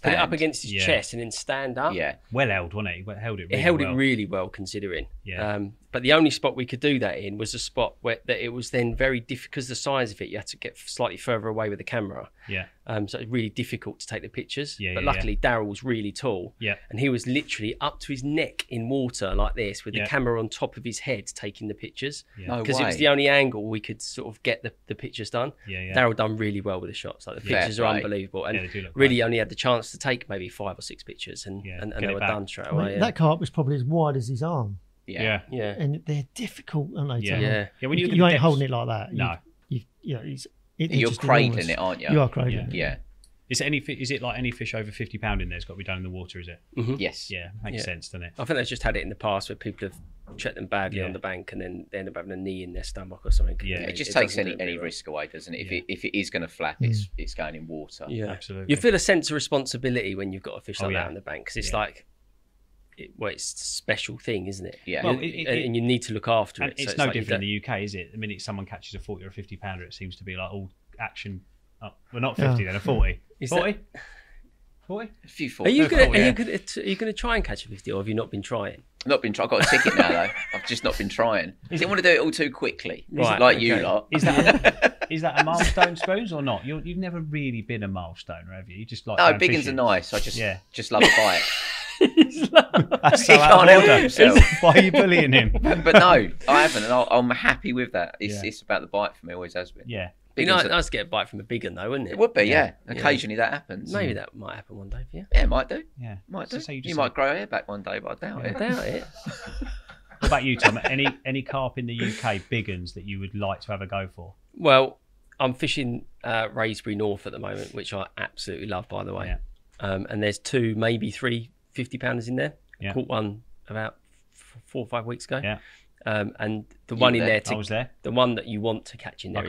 put it up against his chest and then stand up. Yeah, well held, wasn't it? He held it. It really well considering. Yeah. But the only spot we could do that in was a spot where it was then very difficult because the size of it. You had to get slightly further away with the camera. Yeah. So it's really difficult to take the pictures. Yeah. But luckily, Daryl was really tall. Yeah. And he was literally up to his neck in water like this, with the camera on top of his head taking the pictures. Yeah. Because it was the only angle we could sort of get the pictures done. Yeah. Daryl done really well with the shots. Like the pictures are unbelievable, and they do look really great. only had the chance to take maybe 5 or 6 pictures, and they were done straight away. That carp was probably as wide as his arm. Yeah. And they're difficult, aren't they? Yeah. When you ain't holding it like that. No. You're cradling it, aren't you? You are cradling it. Yeah. Is it like any fish over 50 pound in there? It's got to be done in the water, is it? Mm-hmm. Yes. Yeah, makes sense, doesn't it? I think they've just had it in the past where people have checked them badly on the bank, and then they end up having a knee in their stomach or something. Yeah, it just takes any risk away, doesn't it? If it is going to flap, it's going in water. Yeah, absolutely. You feel a sense of responsibility when you've got a fish like that on the bank, because it's like, it's a special thing, isn't it? Yeah. Well, and you need to look after it. It's no different in the UK, is it? The minute someone catches a 40 or a 50 pounder, it seems to be like all action. Oh, well, not 50 then, a 40. 40? 40? A few 40. Are you going to try and catch a 50, or have you not been trying? Not been trying. I've got a ticket now though. I've just not been trying. I didn't want to do it all too quickly, you lot. Is that a milestone, Spoons, or not? You've never really been a milestoner, have you? You just like no, big ones are nice. I just love a bite. That's so he can't help himself. Why are you bullying him? But no, I haven't, and I'm happy with that. It's about the bite for me. Always has been. Yeah. It'd be nice to get a bite from a big one, though, wouldn't it? It would be, yeah. Occasionally that happens. Maybe that might happen one day for you. Yeah, it might do. Yeah, might do. You might grow hair back one day, but I doubt it. I doubt it. What about you, Tom? Any carp in the UK, big uns, that you would like to have a go for? Well, I'm fishing Raysbury North at the moment, which I absolutely love, by the way. Yeah. And there's 2, maybe 3 50-pounders in there. I caught one about 4 or 5 weeks ago. Yeah. And the one in there, I was there. The one that you want to catch in there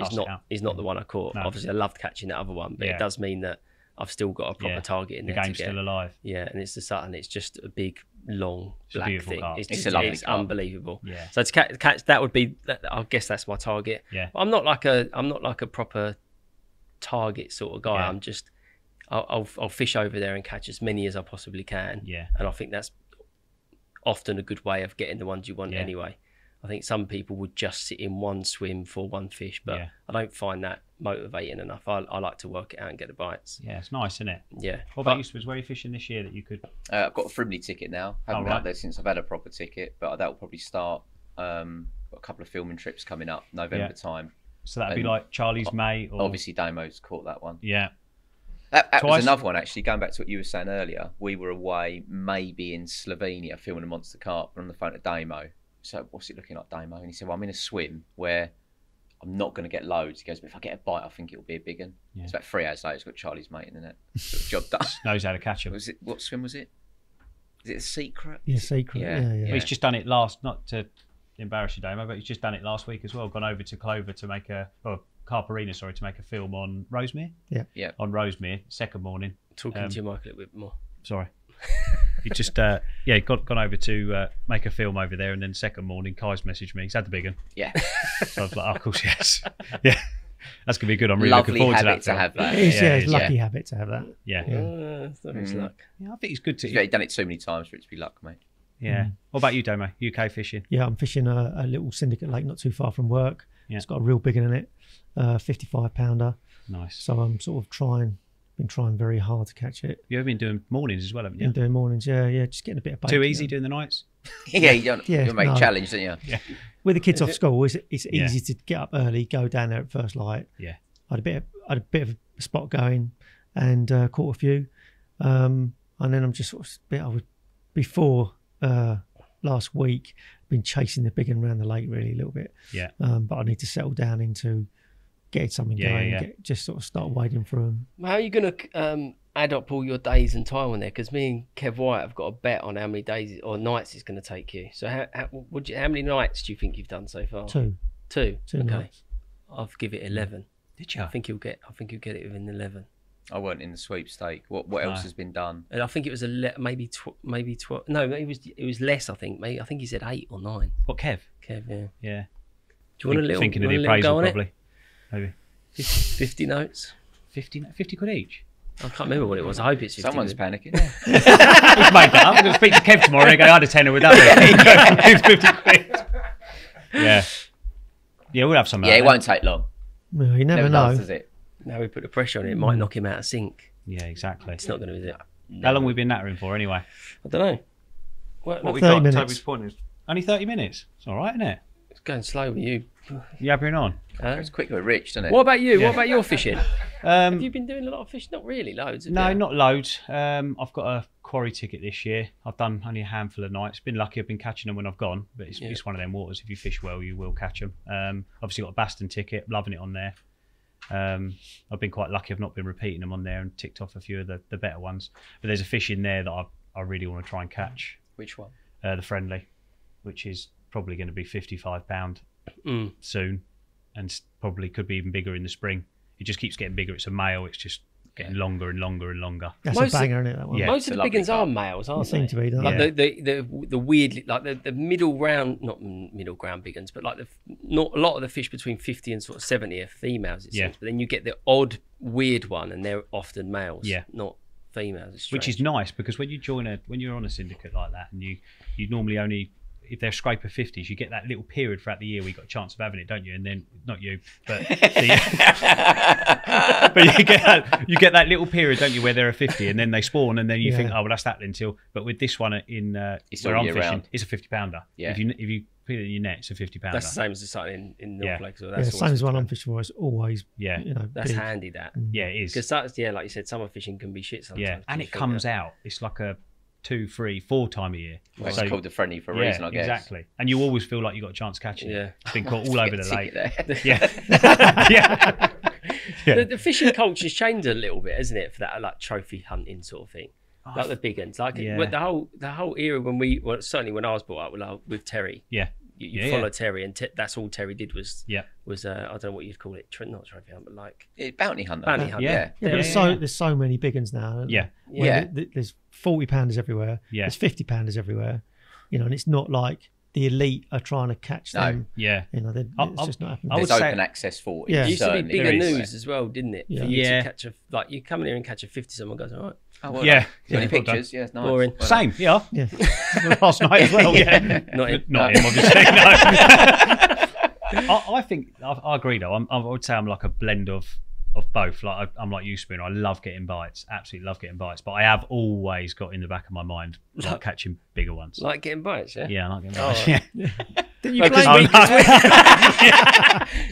is not the one I caught. No. Obviously, I loved catching that other one, but it does mean that I've still got a proper target in there. The game's still alive. Yeah, and it's the Sutton. It's just a big, long, black thing. Carp. It's unbelievable. Yeah. So to catch that would be. I guess that's my target. Yeah. But I'm not like a proper target sort of guy. I'm just. I'll fish over there and catch as many as I possibly can. Yeah. And I think that's often a good way of getting the ones you want anyway. I think some people would just sit in one swim for one fish, but I don't find that motivating enough. I like to work it out and get the bites. Yeah, it's nice, isn't it? Yeah. What about you, Spurs? Where are you fishing this year that you could? I've got a Frimley ticket now. Haven't been out there since I've had a proper ticket, but that will probably start. Got a couple of filming trips coming up November time. So that'd be like Charlie's mate, or obviously Damo's caught that one. Yeah. That was Twice? another one, actually. Going back to what you were saying earlier, we were away maybe in Slovenia filming a monster carp on the phone to Damo. So what's it looking like, Damo? And he said, well, I'm in a swim where I'm not going to get loads. He goes, but if I get a bite, I think it'll be a big one. Yeah. It's about 3 hours later, it's got Charlie's mate in it. Job done. Knows how to catch him. What swim was it? Is it a secret? Yeah, secret. Yeah. Yeah. But he's just done it last, not to embarrass you, Damo, but he's just done it last week as well. Gone over to Clover to make Carp Arena, to make a film on Rosemere. Yeah. On Rosemere, second morning. Talking to your mic a little bit more. Sorry. He just, gone over to make a film over there, and then second morning, Kai's messaged me. He's had the big one. Yeah. So I was like, oh, of course, yes. Yeah. That's going to be good. I'm really Lovely looking forward to habit that. to have that. It is, Yeah, it's it a is, lucky habit to have that. Yeah. That luck. Yeah, I think it's good to. He's done it too many times for it to be luck, mate. Yeah. What about you, Damo? UK fishing? Yeah, I'm fishing a little syndicate lake not too far from work. Yeah. It's got a real big one in it, 55 pounder. Nice. So I'm sort of been trying very hard to catch it. You've been doing mornings as well, haven't you? Been doing mornings, yeah, just getting a bit of bait. Too easy doing the nights? Yeah, you make no. a challenge, don't you? Yeah. With the kids off school, it's Yeah. easy to get up early, go down there at first light. Yeah. I had a bit of a spot going, and caught a few, and then I'm just sort of before last week been chasing the big one around the lake really a little bit. Yeah. But I need to settle down into getting something going. Yeah. And just sort of start wading through them. How are you going to add up all your days in Taiwan there? Because me and Kev White have got a bet on how many days or nights it's going to take you. So how many nights do you think you've done so far? Two Okay. nights. I'll give it 11. Did you? I think you'll get it within 11. I weren't in the sweepstake. What else has been done? And I think it was maybe 12. No, it was less. I think. Maybe I think he said 8 or 9. What, Kev? Kev, yeah. Yeah. Do you want a little? Thinking of you the want a little appraisal, go on probably. Maybe. it? 50 notes. 50 quid each. I can't remember what it was. I hope it's 50. Someone's quid. panicking. He's made that up. I'm going to speak to Kev tomorrow and go, I had a tenner with that. It's 50 quid. Yeah. Yeah, we'll have some of Yeah, that it then. won't take long. Well, you never know. does it? Now we put the pressure on it. It might knock him out of sync. Yeah, exactly. It's not going to, is it? How long have we been nattering for anyway? I don't know. What What we 30 got? minutes. Toby's point is only 30 minutes. It's all right, isn't it? It's going slow with you. You yabbering on? It's quick with Rich, doesn't it? What about you? Yeah. What about your fishing? Have you been doing a lot of fishing? Not really, loads. Have No, you? not loads. I've got a quarry ticket this year. I've done only a handful of nights. Been lucky. I've been catching them when I've gone, but it's one of them waters. If you fish well, you will catch them. Obviously got a Baston ticket. Loving it on there. I've been quite lucky. I've not been repeating them on there and ticked off a few of the better ones. But there's a fish in there that I really want to try and catch. Which one? The friendly, which is probably going to be £55 soon, and probably could be even bigger in the spring. It just keeps getting bigger. It's a male. It's just getting longer and longer and longer. That's Most a of- banger, isn't it? That one. Yeah. Most of It's the a big ones lovely are carp. males, aren't They they? seem to be, don't Like they? the weirdly, like the middle ground, not middle ground big ones, but like not a lot of the fish between 50 and sort of 70 are females. It Yeah. seems, but then you get the odd weird one, and they're often males. Yeah. Not females. It's Which is strange. nice because when you're on a syndicate like that, and you normally only, if they're scraper 50s, you get that little period throughout the year where you got a chance of having it, don't you? And then not you, but but you get that little period, don't you, where they're a 50 and then they spawn, and then you think, oh well, that's that until. But with this one It's where all I'm year fishing, round. it's a 50 pounder. Yeah. If you put it in your net, it's a 50 pounder. That's the same as the sight in North Yeah. Lake. So Yeah, that's same as one I'm fishing for. It's always, Yeah. That's big. handy. That Yeah, it is. because that's like you said, summer fishing can be shit sometimes. Yeah, and it comes out. It's like a 2, 3, 4 time a year. Well, it's So- called the friendly for a reason, I guess. exactly. And you always feel like you got a chance of catching Yeah. it. It's been caught all over the lake. There. Yeah. Yeah. Yeah. The fishing culture's changed a little bit, hasn't it, for that like trophy hunting sort of thing, like the big ones, like Yeah. with the whole era when certainly when I was brought up with Terry. Yeah. You Yeah, follow yeah. Terry, and that's all Terry did was Yeah. I don't know what you'd call it, not trophy hunt, but like Bounty hunter. bounty hunt. Yeah. Yeah, but Yeah. there's so many big ones now. aren't Yeah. there? Where Yeah. There's 40 pounders everywhere. Yeah. There's 50 pounders everywhere. And it's not like the elite are trying to catch No. them. Yeah. It's just not happening. I would There's say- open access for it. Yeah. It used to be certainly. bigger There is. news as well, didn't it? Yeah. For you Yeah. to catch you come in here and catch a 50, someone goes, all right, Oh, well Yeah. done. Any Yeah. pictures? Yeah, it's nice. Boring. Well Same. Yeah. Yeah. Last night as well. Yeah. not in. Not him, obviously. No. I think I agree though. I would say I'm like a blend of both. Like I'm like you, Spoon. I love getting bites. Absolutely love getting bites. But I have always got in the back of my mind like catching bigger ones. Like getting bites, yeah. Yeah, I like getting Oh, bites. right. Yeah. Didn't you Because blame me?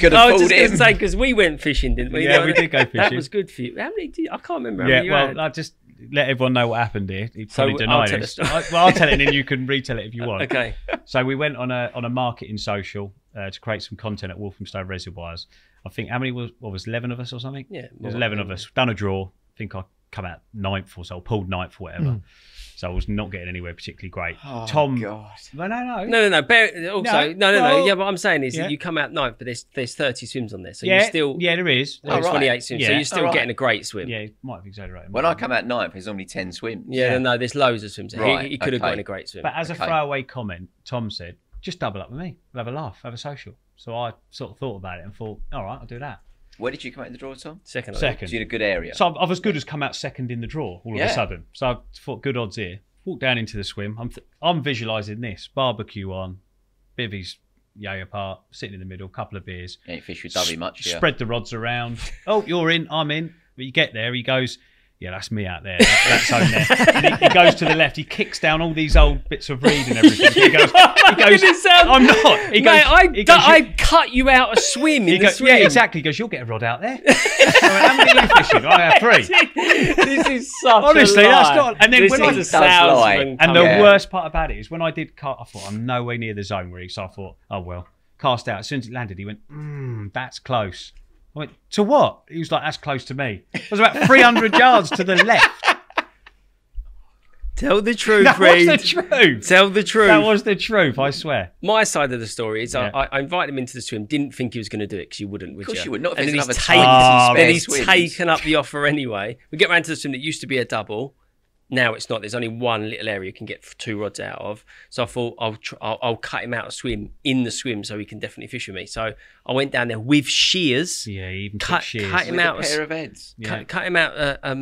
Could I was afford just going to him. say, because we went fishing, didn't we? Yeah, we did go That fishing. was good for you. How many I can't remember how Yeah, many you had. well, I just let everyone know what happened here. He So probably I'll denied tell it. the story. Well, I'll tell it and then you can retell it if you want. Okay. So we went on a marketing social to create some content at Walthamstow Reservoirs. I think how many was 11 of us or something? Yeah, There's 11 of us. Done a draw. I think I come out 9th or so, pulled 9th or whatever. So I was not getting anywhere particularly great. Oh, Tom, God. no. No. Also, no. well, Yeah, what I'm saying is yeah. that you come out 9th, but there's 30 swims on there, so Yeah, you're still there is. Oh, right. 28 swims, so Yeah. you're still Oh, right. getting a great swim. Yeah, might have exaggerated. When I come out 9th, there's only 10 swims. Yeah, no, there's loads of swims. Right, He could have okay. gotten a great swim. But as a Okay. throwaway comment, Tom said, just double up with me. We'll have a laugh, have a social. So I sort of thought about it and thought, all right, I'll do that. Where did you come out in the draw, Tom? Second. Second. So you in a good area. So I've as good as come out second in the draw all of Yeah. a sudden. So I thought, good odds here. Walk down into the swim. I'm visualising this. Barbecue on, bivvies yay apart, sitting in the middle, couple of beers. You ain't fish with Dovey much, yeah. Spread the rods around. Oh, you're in, I'm in. But you get there, he goes, yeah, that's me out there. That's on there. And he goes to the left. He kicks down all these old bits of reed and everything. He goes, I'm not. He goes, Mate, I cut you out a swim in the swim. yeah, exactly. He goes, you'll get a rod out there. I went, how many are you fishing? I have 3. This is such Honestly, a lie. that's not. And then This when I is a does lie. salesman and the coming. Yeah. worst part about it is when I did cast, I thought I'm nowhere near the zone where so I thought, oh well, cast out. As soon as it landed, he went, that's close. I went, to what? He was like, that's close to me. It was about 300 yards to the left. Tell the truth, That was Reed. the truth. Tell the truth. That was the truth, I swear. My side of the story is Yeah. I invited him into the swim, didn't think he was going to do it because you wouldn't, would Of course you? you would. Not if And there's then another he's 20 taken, spare then he's swims. taken up the offer anyway. We get round to the swim that used to be a double. Now it's not. There's only one little area you can get 2 rods out of. So I thought I'll cut him out a swim in the swim so he can definitely fish with me. So I went down there with shears. Yeah, he even Cut- took shears. cut him With out a pair of heads. Yeah. Cut him out. A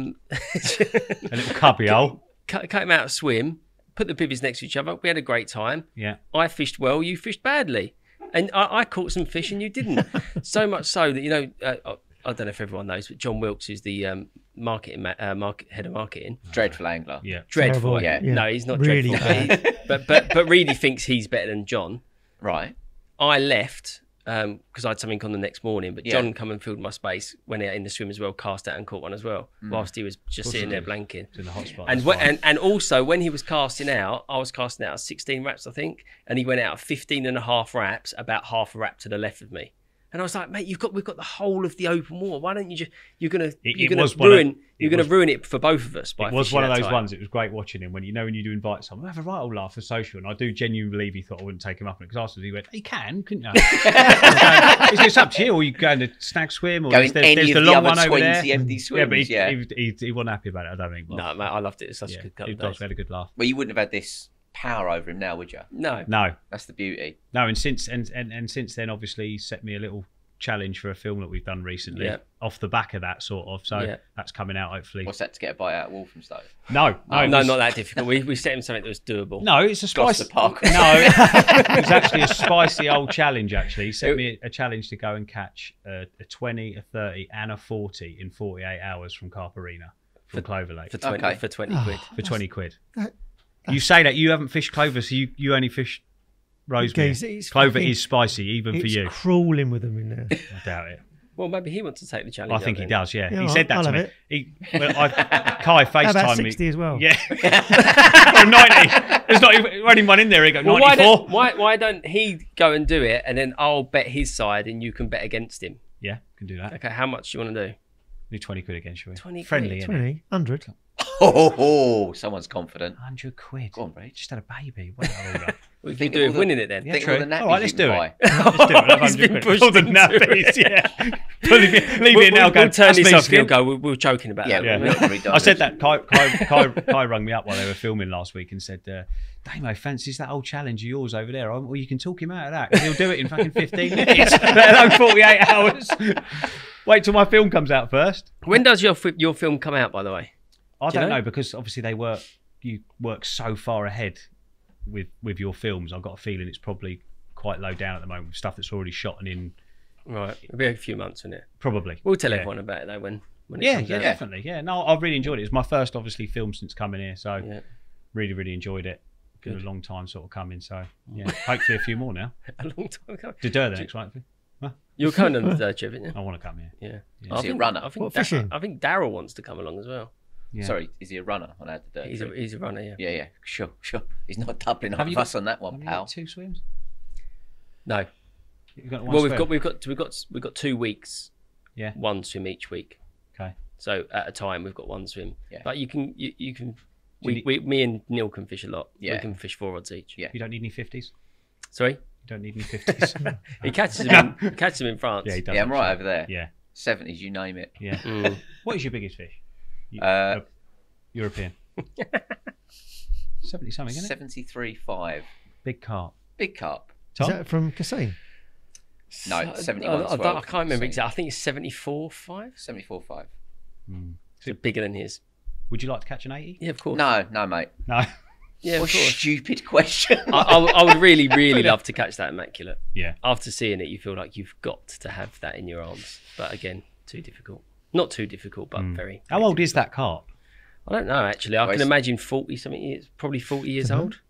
little cubby hole. cut him out a swim. Put the bivvies next to each other. We had a great time. Yeah. I fished well. You fished badly, and I caught some fish and you didn't. So much so that I don't know if everyone knows, but John Wilkes is the head of marketing. Dreadful angler. Yeah. Dreadful. Yeah. No, he's not Really dreadful. But really thinks he's better than John. Right. I left because I had something on the next morning, but Yeah. John come and filled my space, went out in the swim as well, cast out and caught one as well, whilst he was just sitting there blanking. It's in the hot spot. And, that's fine. and also when he was casting out, I was casting out 16 wraps, I think, and he went out 15 and a half wraps, about half a wrap to the left of me. And I was like, mate, we've got the whole of the open water. Why don't you just you're gonna ruin it for both of us by It was fishing one of that those time. ones. It was great watching him when you do invite someone. Have a right old laugh for social, and I do genuinely believe he thought I wouldn't take him up on it because afterwards he went, "He can, couldn't you?" It's up to you, or you go in the snag swim, or Going there's any the of the long other one over 20 there. empty Yeah, but swims, yeah. he wasn't happy about it. I don't think. No, mate, I loved it. It's such a good couple he of does. days. We had a good laugh. Well, you wouldn't have had this power over him now, would you? No. No, That's the beauty. and since then, obviously, he set me a little challenge for a film that we've done recently. Yeah. Off the back of that, sort of. So Yeah. that's coming out hopefully. What's that to get a bite out of Walthamstow? No, No, it was- not that difficult. We set him something that was doable. No, it's a spicy. Gloucester Park. No, it was actually a spicy old challenge. Actually, he set me a challenge to go and catch a 20, a 30, and a 40 in 48 hours from Carp Arena from Clover Lake For 20, Okay. for 20 quid. for 20 quid. You say that you haven't fished clover, so you only fish rosemary. Okay, it's Clover fucking- is spicy, even for It's you. crawling with them in there. I doubt it. Well, maybe he wants to take the challenge. I think he does. Yeah, Yeah, he all said right, that I'll to have me. it. Kai How about FaceTimed 60 me. as well? Yeah, or 90. There's not even only one in there. He go Well, 94. why don't he go and do it, and then I'll bet his side, and you can bet against him. Yeah, can do that. Okay, how much do you want to do? Do 20 quid again, shall we? 20 Friendly, quid. innit? 20, 100. Oh, someone's confident. 100 quid. Go on, Ray. Just had a baby. What a order. We Think can do of it all winning it then. Yeah, Think true. of all the nappies All right, let's you do can it. buy. Let's do it. We'll have He's 100 been quid. pushed All the into nappies, it. yeah. Leave it now. We'll turn That's this me, off. Skip. He'll go. We were joking about Yeah, that. Yeah. we're not very I said direct. that Kai rung me up while they were filming last week and said, Damo fancies that old challenge of yours over there. Well, you can talk him out of that 'cause he'll do it in fucking 15 minutes, let alone 48 hours. Wait till my film comes out first. When does your film come out, by the way? I Do you don't know? know because obviously you work so far ahead with your films. I've got a feeling it's probably quite low down at the moment with stuff that's already shot and in. Right, it'll be a few months, won't it? Probably. We'll tell Yeah. everyone about it though when it Yeah, comes yeah, out. definitely. Yeah, no, I've really enjoyed it. It's my first, obviously, film since coming here, so Yeah. really, really enjoyed it. been a long time sort of coming. So yeah, hopefully a few more now. A long time ago. To do the next right? You're coming on the third trip, aren't you? I want to come here. Yeah. Yeah. Is he a runner? I think What, fishing? I think Daryl wants to come along as well. Yeah. Sorry, is he a runner on Add the Dirt? He's a runner, yeah. Yeah, sure. He's not doubling up Have you with us on that one, Have you pal. got 2 swims? No. You've got one Well, swim? we've got 2 weeks. Yeah. One swim each week. Okay. So at a time we've got one swim. Yeah. But you can. Do you Me and Neil can fish a lot. Yeah. We can fish 4 rods each. Yeah. You don't need any 50s. Sorry. You don't need any 50s. He catches them. He catches them in France. Yeah, he does. Yeah, I'm right actually. over there. Yeah. 70s, you name it. Yeah. Mm. What is your biggest fish? European. 70 something, isn't it? 73.5. Big carp. Big carp. Is that from Cassine? No, 71 I can't remember exactly. I think it's 74.5. 74.5. So bigger than his. Would you like to catch an 80? Yeah, of course. No, mate. No. Yeah, of What a course. stupid question. I would really, really love to catch that immaculate. Yeah. After seeing it, you feel like you've got to have that in your arms. But again, too difficult. Not too difficult, but very. How old is that carp? I don't know, actually. I Well, can it's- imagine 40 something years, probably 40 years old.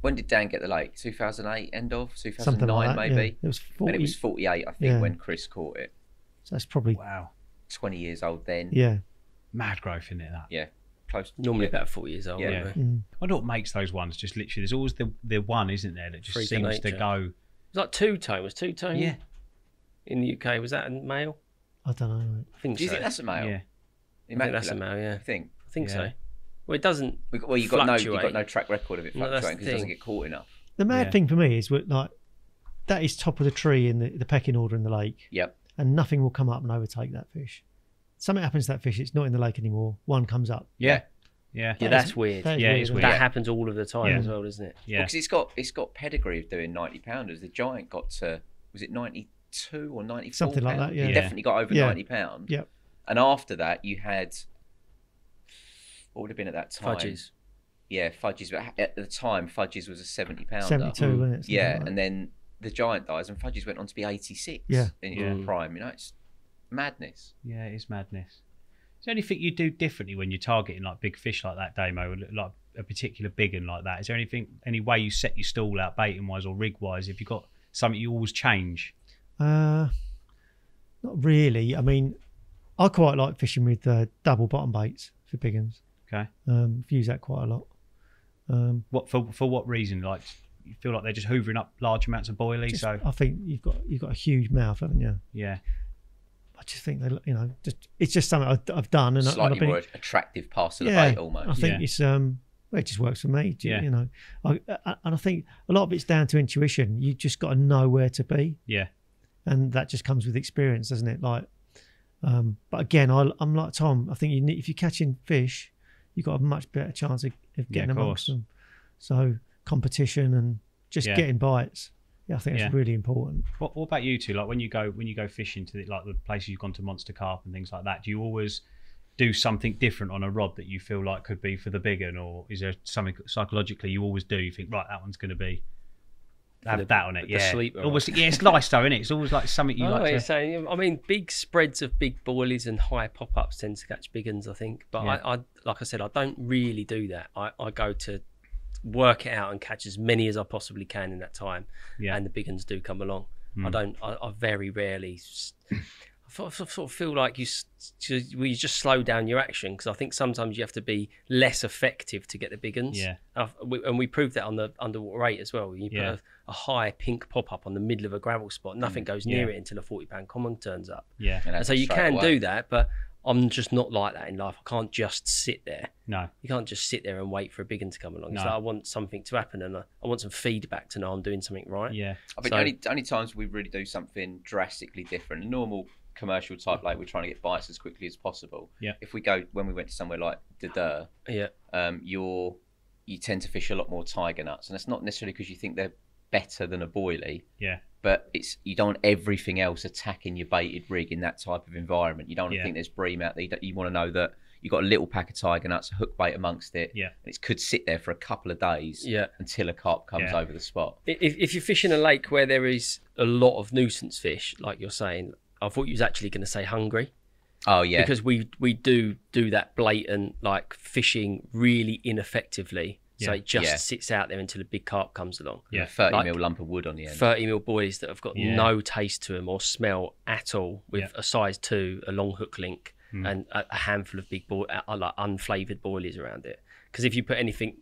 When did Dan get the lake? 2008, end of? Something 2009, like that. maybe? Yeah. It was 40. And it was 48, I think, Yeah. when Chris caught it. So that's probably, Wow. 20 years old then. yeah. Mad growth in it, that. Yeah. Close. Normally about 40 years old. Yeah. aren't they? I wonder what makes those ones just literally, there's always the one, isn't there, that just Freak of seems to nature. go. It was like two-tone. Was two-tone Yeah. in the UK? Was that a male? I don't know. I think Do you so. think that's a male? Yeah. I think that's a male, yeah. I think. I think Yeah. so. Well, it doesn't Well, you've got fluctuate. no track record of it No, that's fluctuating because the it doesn't thing. get caught enough. The mad Yeah. thing for me is like that is top of the tree in the pecking order in the lake, Yep. and nothing will come up and overtake that fish. Something happens to that fish; it's not in the lake anymore. One comes up. Yeah. Yeah. Yeah, that's weird. That is Yeah, weird, it's isn't weird. it? That happens all of the time Yeah. as well, doesn't it? Yeah. Because it's got pedigree of doing 90-pounders. The giant got to, was it 92 or 94 Something like that, pounds? yeah. He Yeah. definitely got over Yeah. 90 pounds. Yep. And after that, you had, what would have been at that time? Fudges. Yeah, Fudges. But at the time, Fudges was a 70-pounder. 72, wasn't it? Something Yeah, like that. and then the giant dies, and Fudges went on to be 86 Yeah. in Yeah. his prime. You know, it's madness. Yeah, it is madness. Is there anything you do differently when you're targeting like big fish like that, Damo, like a particular big one like that? Is there any way you set your stall out baiting wise or rig wise? If you've got something you always change? Not really. I mean, I quite like fishing with double bottom baits for big ones. Okay. I've used that quite a lot. What for what reason? Like you feel like they're just hoovering up large amounts of boilie. Just- So I think you've got a huge mouth, haven't you? yeah, I just think it's just something I've done, and Slightly I've been, more attractive pass of the yeah, bait almost. I think Yeah. it's it just works for me. Yeah. You know, and I think a lot of it's down to intuition. You just got to know where to be, yeah, and that just comes with experience, doesn't it? Like, but again, I'm like Tom. I think if you're catching fish, you've got a much better chance of getting of amongst course. them. So competition and just Yeah. getting bites. Yeah, I think Yeah. it's really important. What about you two? Like when you go fishing to like the places you've gone to Monster Carp and things like that, do you always do something different on a rod that you feel like could be for the big one, or is there something psychologically you always do? You think right, that one's going to be have that on it, the yeah. sleeper Always, yeah, it's nice though, isn't it? It's always like something you I know what like you're to. saying. I mean, big spreads of big boilies and high pop-ups tend to catch big uns, I think. But Yeah. I like I said, I don't really do that. I go to work it out and catch as many as I possibly can in that time. Yeah. And the big uns do come along. I very rarely. I sort of feel like you just slow down your action, because I think sometimes you have to be less effective to get the big uns. Yeah. And we proved that on the underwater 8 as well. You put Yeah. a high pink pop-up on the middle of a gravel spot. Nothing goes near Yeah. it until a 40-pound common turns up. Yeah, And And that's so you straight can away. do that, but I'm just not like that in life. I can't just sit there. no, You can't just sit there and wait for a big one to come along. No. So I want something to happen, and I want some feedback to know I'm doing something right. yeah, I think So- the only times we really do something drastically different, a normal commercial type, like we're trying to get bites as quickly as possible. Yeah. If we go, when we went to somewhere like the Yeah. you tend to fish a lot more tiger nuts, and that's not necessarily because you think they're better than a boilie, yeah, but it's you don't want everything else attacking your baited rig in that type of environment. You don't want to Yeah. think there's bream out there. You want to know that you've got a little pack of tiger nuts, a hook bait amongst it, Yeah. and it could sit there for a couple of days Yeah. until a carp comes Yeah. over the spot. If you're fishing a lake where there is a lot of nuisance fish, like you're saying, I thought you was actually going to say hungry. Oh yeah, Because we do that blatant, like, fishing really ineffectively, So it just Yeah. sits out there until a big carp comes along. Yeah. 30 mil lump of wood on the end. 30 mil buoys that have got Yeah. no taste to them or smell at all, with a size 2, a long hook link, and a handful of big like unflavoured boilies around it. Because if you put anything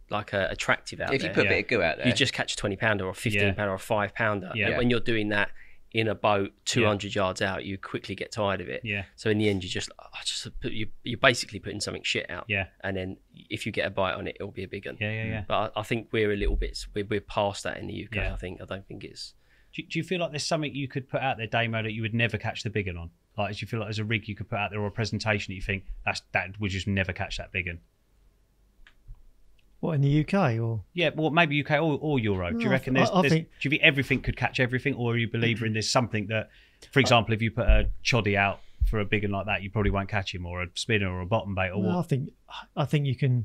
like attractive out If there, you put a bit of goo out there, you just catch a 20 pounder or a 15 pounder or a 5 pounder. Yeah. And when you're doing that in a boat 200 yards out, you quickly get tired of it. Yeah. So in the end, you're basically putting something shit out. Yeah. And then if you get a bite on it, it'll be a big one. Yeah. But I think we're a little bit, we're past that in the UK. Yeah. I don't think it's. Do you feel like there's something you could put out there, Damo, that you would never catch the big one on? Like, do you feel like there's a rig you could put out there or a presentation that you think that would just never catch that big one? What, in the UK or? Yeah, well, maybe UK or Euro. Do you reckon do you think everything could catch everything, or are you a believer in there's something that, for example, if you put a choddy out for a big one like that, you probably won't catch him, or a spinner or a bottom bait or what? I think you can.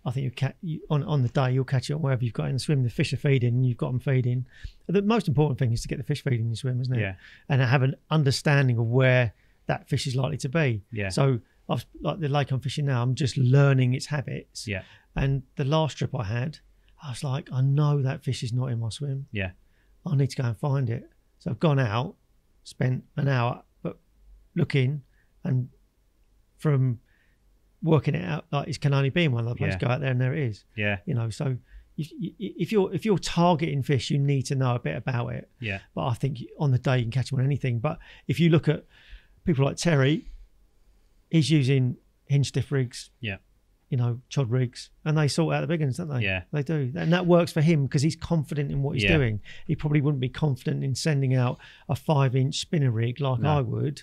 I think on the day you'll catch it on wherever you've got in the swim. The fish are feeding, and you've got them feeding. The most important thing is to get the fish feeding in your swim, isn't it? Yeah. And have an understanding of where that fish is likely to be. Yeah. So, like the lake I'm fishing now, I'm just learning its habits. Yeah. And the last trip I had, I was like, I know that fish is not in my swim. Yeah. I need to go and find it. So I've gone out, spent an hour looking, and from working it out, like it can only be in one other place. Go out there and there it is. Yeah. You know, so if you're targeting fish, you need to know a bit about it. Yeah. But I think on the day you can catch them on anything. But if you look at people like Terry, he's using hinge stiff rigs. Yeah. You know, chod rigs, and they sort out the big ones, don't they? Yeah. They do. And that works for him because he's confident in what he's doing. He probably wouldn't be confident in sending out a 5-inch spinner rig like I would.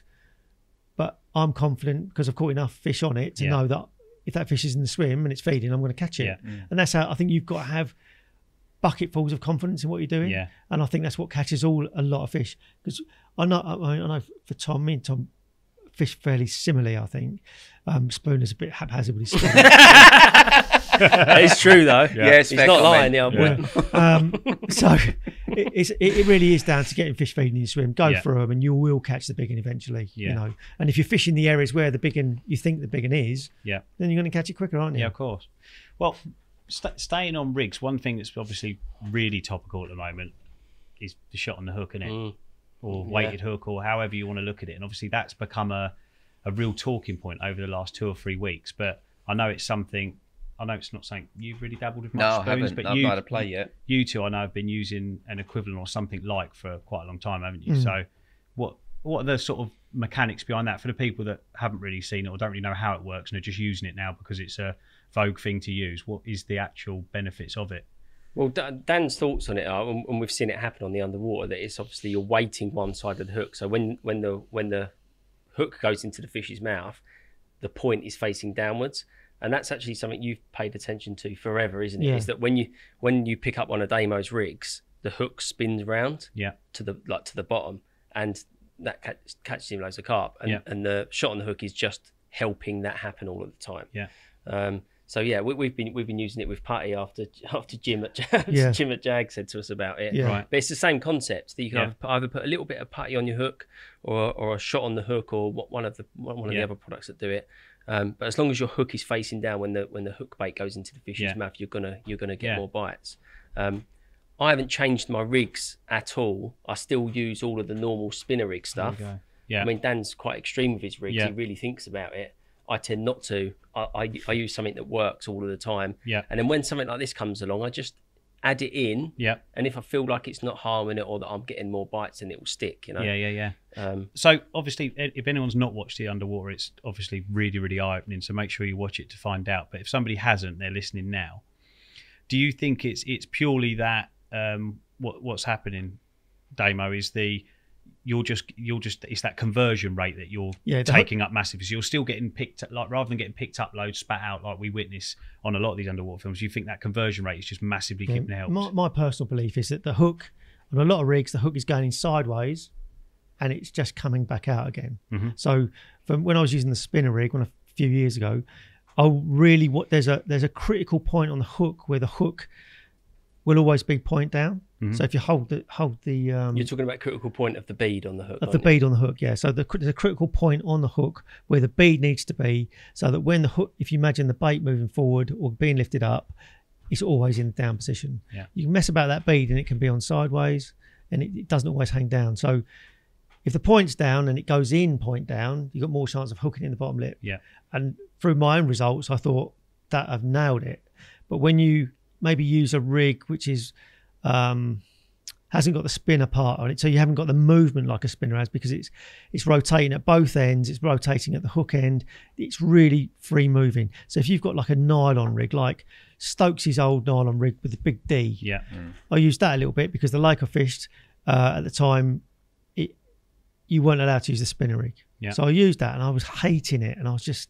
But I'm confident because I've caught enough fish on it to know that if that fish is in the swim and it's feeding, I'm going to catch it. Yeah. And that's how I think you've got to have bucketfuls of confidence in what you're doing. Yeah. And I think that's what catches a lot of fish. Because I know for Tom, me and Tom fish fairly similarly, I think. Spooner's a bit haphazard with his spinner. It's true though. Yes, he's not lying. The old boy. So it really is down to getting fish feeding in your swim. Go Yeah. through them, and you will catch the big one eventually. Yeah. You know, and if you're fishing the areas where the big one you think the big one is, Yeah. then you're going to catch it quicker, aren't you? Yeah, of course. Well, staying on rigs, one thing that's obviously really topical at the moment is the shot on the hook, isn't it? Or weighted hook, or however you want to look at it. And obviously that's become a real talking point over the last 2 or 3 weeks. But I know it's something, I know it's not something you've really dabbled with much. No, I spoons, haven't. but I've not had a play yet. You two, I know, have been using an equivalent or something like for quite a long time, haven't you? So what are the sort of mechanics behind that for the people that haven't really seen it or don't really know how it works and are just using it now because it's a vogue thing to use? What is the actual benefits of it? Well, Dan's thoughts on it are, and we've seen it happen on the underwater, that it's obviously you're weighting one side of the hook. So when the hook goes into the fish's mouth, the point is facing downwards, and that's actually something you've paid attention to forever, isn't it? Yeah. Is that when you pick up one of Damo's rigs, the hook spins round to the bottom, and that catches him loads of carp, and the shot on the hook is just helping that happen all of the time. Yeah. So yeah, we've been using it with Putty after Jim at Jim at Jag said to us about it. Yeah. Right. But it's the same concept that you can either put a little bit of Putty on your hook, or a shot on the hook, or one of the other products that do it. But as long as your hook is facing down when the hook bait goes into the fish's mouth, you're gonna get more bites. I haven't changed my rigs at all. I still use all of the normal spinner rig stuff. Yeah. I mean, Dan's quite extreme with his rigs. Yeah. He really thinks about it. I tend not to. I use something that works all of the time. Yeah. And then when something like this comes along, I just add it in. Yeah. And if I feel like it's not harming it or that I'm getting more bites, then it will stick. You know. Yeah. So obviously, if anyone's not watched the underwater, it's obviously really, really eye-opening. So make sure you watch it to find out. But if somebody hasn't, they're listening now. Do you think it's purely that what's happening, Damo, is you're just it's that conversion rate that you're taking up massively. So you're still getting picked up, like rather than getting picked up loads, spat out like we witness on a lot of these underwater films. You think that conversion rate is just massively keeping helped? My personal belief is that the hook on a lot of rigs, the hook is going sideways, and it's just coming back out again. Mm-hmm. So from when I was using the spinner rig a few years ago, there's a critical point on the hook where the hook will always be point down. So if you hold the You're talking about critical point of the bead on the hook. of the bead on the hook, yeah. So there's a critical point on the hook where the bead needs to be, so that when the hook, if you imagine the bait moving forward or being lifted up, it's always in the down position. Yeah. You can mess about that bead and it can be on sideways, and it doesn't always hang down. So if the point's down and it goes in point down, you've got more chance of hooking in the bottom lip. Yeah. And through my own results, I thought that I've nailed it. But when you maybe use a rig which is hasn't got the spinner part on it, so you haven't got the movement like a spinner has, because it's rotating at both ends, it's rotating at the hook end, it's really free moving. So if you've got like a nylon rig, like Stokes' old nylon rig with the big D, I used that a little bit because the lake I fished at the time, you weren't allowed to use the spinner rig. So I used that and I was hating it, and I was just,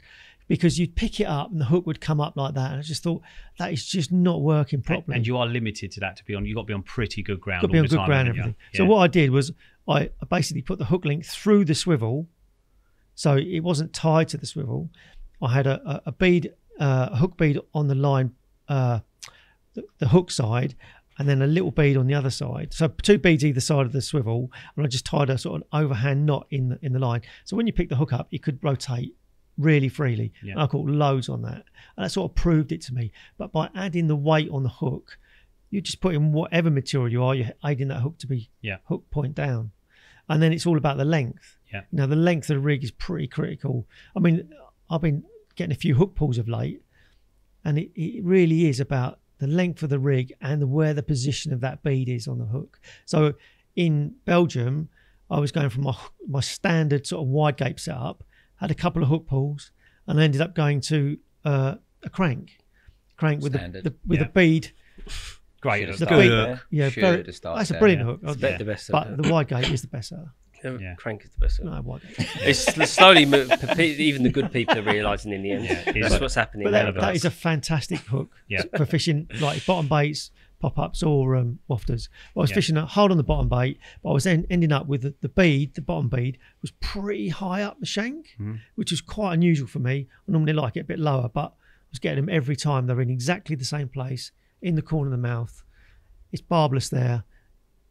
because you'd pick it up and the hook would come up like that, and I just thought that is just not working properly. And you are limited to that to be on. You've got to be on pretty good ground. Got to be all on the good time, ground and haven't everything. you? So what I did was I basically put the hook link through the swivel, so it wasn't tied to the swivel. I had a bead, a hook bead on the line, the hook side, and then a little bead on the other side. So 2 beads either side of the swivel, and I just tied a sort of overhand knot in the line. So when you pick the hook up, it could rotate really freely. And I caught loads on that, and that sort of proved it to me. But by adding the weight on the hook, you just put in whatever material you are, you're aiding that hook to be hook point down. And then it's all about the length. Now the length of the rig is pretty critical. I mean, I've been getting a few hook pulls of late, and it really is about the length of the rig and where the position of that bead is on the hook. So in Belgium, I was going from my standard sort of wide gape setup, had a couple of hook pulls, and I ended up going to a crank with the bead. Great, Should've the started bead, there. Yeah, Should've just started that's a there, brilliant yeah. hook. It's the best. But the wide gape is the best setup. Crank is the best. No, wide gape. It's slowly even the good people are realising in the end. That's what's happening. But that is a fantastic hook for fishing like bottom baits, pop-ups, or wafters. I was fishing hard on the bottom bait, but I was then ending up with the bead, the bottom bead was pretty high up the shank, which was quite unusual for me. I normally like it a bit lower, but I was getting them every time. They're in exactly the same place, in the corner of the mouth. It's barbless there.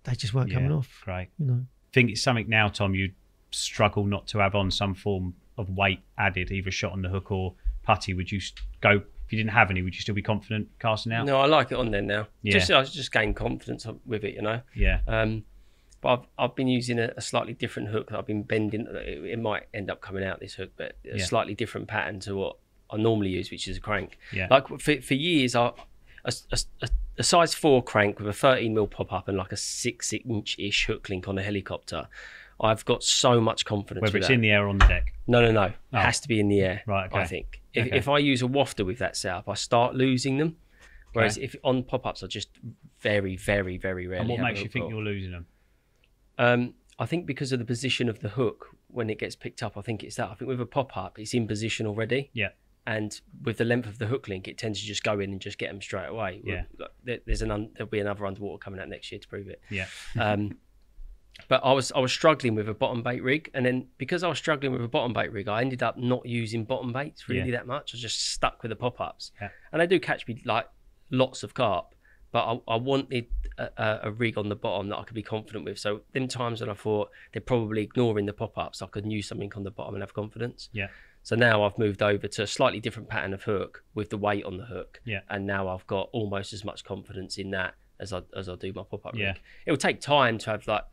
They just weren't coming off. Great. You know. I think it's something now, Tom, you'd struggle not to have on some form of weight added, either shot on the hook or putty. Would you go, if you didn't have any, would you still be confident casting out? No, I like it on there now. Yeah. I just gained confidence with it, you know. Yeah. But I've been using a slightly different hook. I've been bending. It might end up coming out this hook, but a slightly different pattern to what I normally use, which is a crank. Yeah. Like for years, a size 4 crank with a 13mm pop up and like a 6-inch-ish hook link on a helicopter. I've got so much confidence. Whether with it's that. in the air or on the deck. No. It has to be in the air. Right. Okay. I think if I use a wafter with that setup, I start losing them. Whereas if on pop-ups, I just very, very, very rarely. And what have makes a you hook think pull. you're losing them? I think because of the position of the hook when it gets picked up. I think it's that. I think with a pop-up, it's in position already. Yeah. And with the length of the hook link, it tends to just go in and just get them straight away. Yeah. There'll be another underwater coming out next year to prove it. Yeah. But I was struggling with a bottom bait rig, and then because I was struggling with a bottom bait rig, I ended up not using bottom baits really that much. I was just stuck with the pop-ups, and they do catch me like lots of carp. But I wanted a rig on the bottom that I could be confident with. So them times when I thought they're probably ignoring the pop-ups, I could use something on the bottom and have confidence. Yeah. So now I've moved over to a slightly different pattern of hook with the weight on the hook. Yeah. And now I've got almost as much confidence in that as I do my pop-up rig. It will take time to have like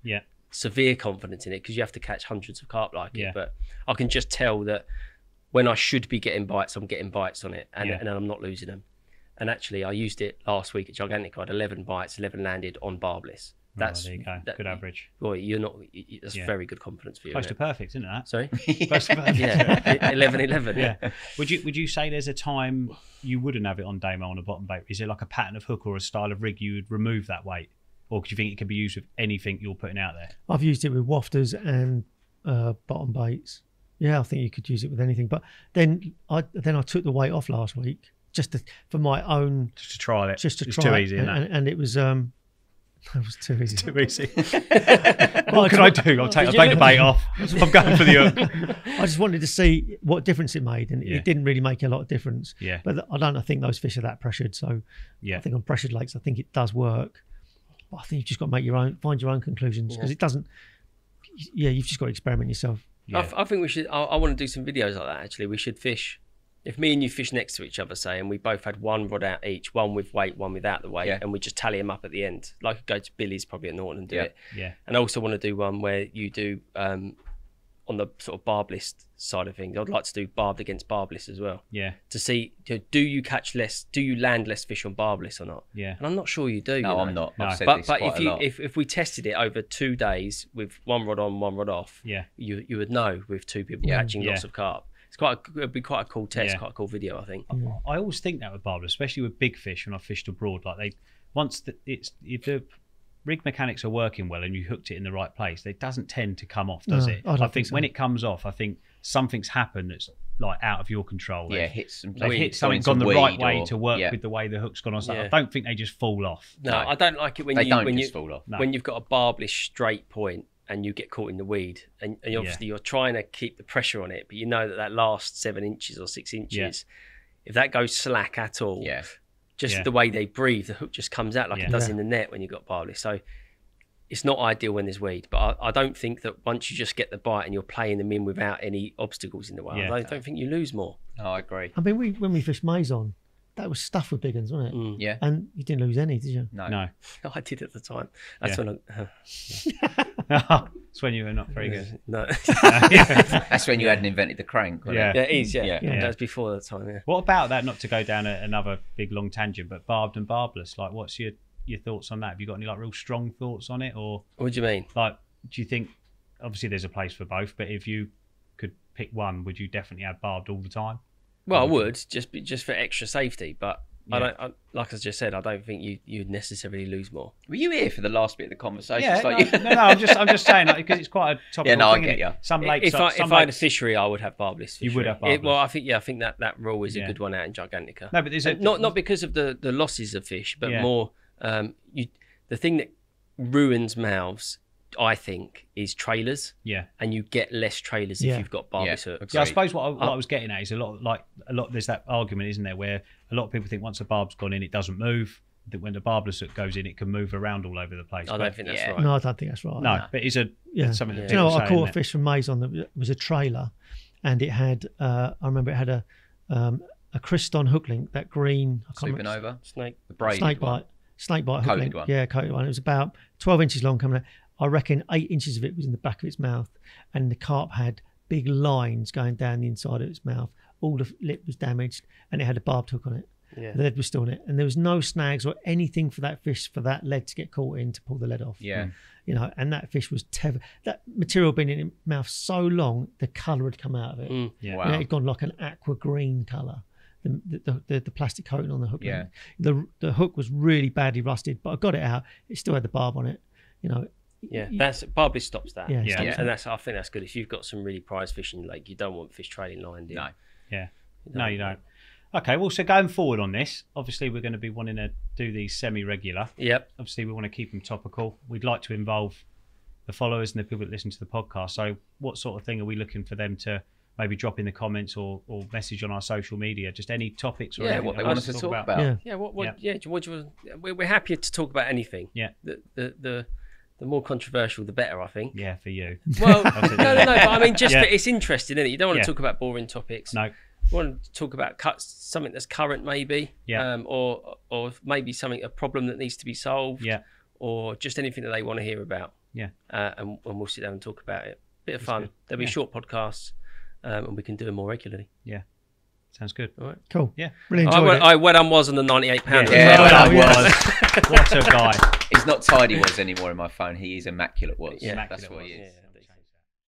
severe confidence in it because you have to catch hundreds of carp like it. But I can just tell that when I should be getting bites, I'm getting bites on it, and I'm not losing them. And actually, I used it last week at Gigantica. I had 11 bites, 11 landed on barbless. That's there you go. Good average. Boy, you're not. That's very good confidence for you. Close to perfect, isn't it? That? Sorry. Close to perfect. 11. Yeah. Would you say there's a time you wouldn't have it on Damo on a bottom bait? Is it like a pattern of hook or a style of rig you would remove that weight, or do you think it can be used with anything you're putting out there? I've used it with wafters and bottom baits. Yeah, I think you could use it with anything. But then I took the weight off last week for my own. Just to try it. Just to it's try too it. easy, isn't it? And it was. It was too easy. Too easy. What can I do? I'll take the bait off. I'm going for the hook. I just wanted to see what difference it made, and it didn't really make a lot of difference. Yeah. But I think those fish are that pressured, so I think on pressured lakes, I think it does work. But I think you've just got to find your own conclusions, because it doesn't. Yeah, you've just got to experiment yourself. Yeah. I think we should. I want to do some videos like that. Actually, we should fish. If me and you fish next to each other, say, and we both had one rod out each, one with weight, one without the weight, and we just tally them up at the end. Like, go to Billy's probably at Norton and do it. Yeah. And I also want to do one where you do on the sort of barbless side of things. I'd like to do barbed against barbless as well. Yeah. To see, do you land less fish on barbless or not? Yeah. And I'm not sure you do. No, you I'm know? not. I've said But this quite a lot. if we tested it over 2 days with one rod on, one rod off, Yeah. you would know with 2 people catching lots of carp. It'd be quite a cool test, quite a cool video, I think. I always think that with barbless, especially with big fish when I've fished abroad. Like if the rig mechanics are working well and you hooked it in the right place, it doesn't tend to come off, does it? I think so. When it comes off, I think something's happened that's like out of your control. Yeah, hit some. They've hit something, gone the right way to work with the way the hook's gone on. I don't think they just fall off. No, I don't like it when they don't when just fall off. When you've got a barbless straight point and you get caught in the weed, and obviously you're trying to keep the pressure on it, but you know that last 7 inches or 6 inches, if that goes slack at all, just the way they breathe, the hook just comes out like it does in the net when you've got barbless. So it's not ideal when there's weed, but I don't think that once you just get the bite and you're playing them in without any obstacles in the way, I don't think you lose more. No, I agree. I mean, when we fished Maison, that was stuffed with big ones, wasn't it? Yeah. And you didn't lose any, did you? No. I did at the time. That's when That's when you were not very good. No. That's when you hadn't invented the crank. Yeah, it is. Yeah. Yeah. That was before that time. Yeah. What about that? Not to go down another big long tangent, but barbed and barbless. Like, what's your thoughts on that? Have you got any like real strong thoughts on it, or what do you mean? Like, do you think obviously there's a place for both, but if you could pick one, would you definitely have barbed all the time? Well, I would just for extra safety, but like I just said, I don't think you'd necessarily lose more. Were you here for the last bit of the conversation? Yeah, no, I'm just saying, like, because it's quite a topical Yeah, no, thing. I get you. Some lakes, If I had a fishery, I would have barbless fishery. You would have barbless. Well, I think that rule is a good one out in Gigantica. No, but there's not because of the losses of fish, but more the thing that ruins mouths, I think, is trailers. Yeah. And you get less trailers if you've got barbless hooks. Yeah, I suppose what I was getting at is a lot. There's that argument, isn't there, where a lot of people think once a barb's gone in, it doesn't move. That when the barbless hook goes in, it can move around all over the place. I don't think that's right. No, I don't think that's right. No, but it's something that Do you know what? I people caught say, a fish from Maison that was a trailer, and it had. I remember it had a Kriston hook link, that green. I can't remember. Supernova snake, the braided snake one. bite. Snake bite hook Coated link. one. Yeah, coated one. It was about 12 inches long coming out. I reckon 8 inches of it was in the back of its mouth, and the carp had big lines going down the inside of its mouth. All the lip was damaged, and it had a barbed hook on it. Yeah. The lead was still on it, and there was no snags or anything for that fish, for that lead to get caught in to pull the lead off. Yeah. You know, and that fish was that material being in its mouth so long, the colour had come out of it. Yeah. Wow. And it had gone like an aqua green colour. The plastic coating on the hook. Yeah. The hook was really badly rusted, but I got it out. It still had the barb on it. You know. Yeah, that's barbless stops that. Yeah, And I think that's good. If you've got some really prized fish in the lake, you don't want fish trailing line, do you? No. Yeah. No, you don't. Okay, well, so going forward on this, obviously we're going to be wanting to do these semi-regular. Yep. Obviously, we want to keep them topical. We'd like to involve the followers and the people that listen to the podcast. So what sort of thing are we looking for them to maybe drop in the comments or message on our social media? Just any topics or anything what they that want us us to talk about. Yeah. We're happy to talk about anything. Yeah. The more controversial, the better, I think. Yeah, for you. Well, no, but I mean, it's interesting, isn't it? You don't want to talk about boring topics. No. You want to talk about something that's current, maybe. Yeah. Or maybe a problem that needs to be solved. Yeah. Or just anything that they want to hear about. Yeah. And we'll sit down and talk about it. Bit of fun. Good. There'll be short podcasts, and we can do them more regularly. Yeah. Sounds good. All right. Cool. Yeah. Really enjoyed it. Well done was on the £98. Yeah, well, well, that was. What a guy. He's not Tidy Was anymore in my phone. He is Immaculate Was. Yeah. That's what he is. Yeah.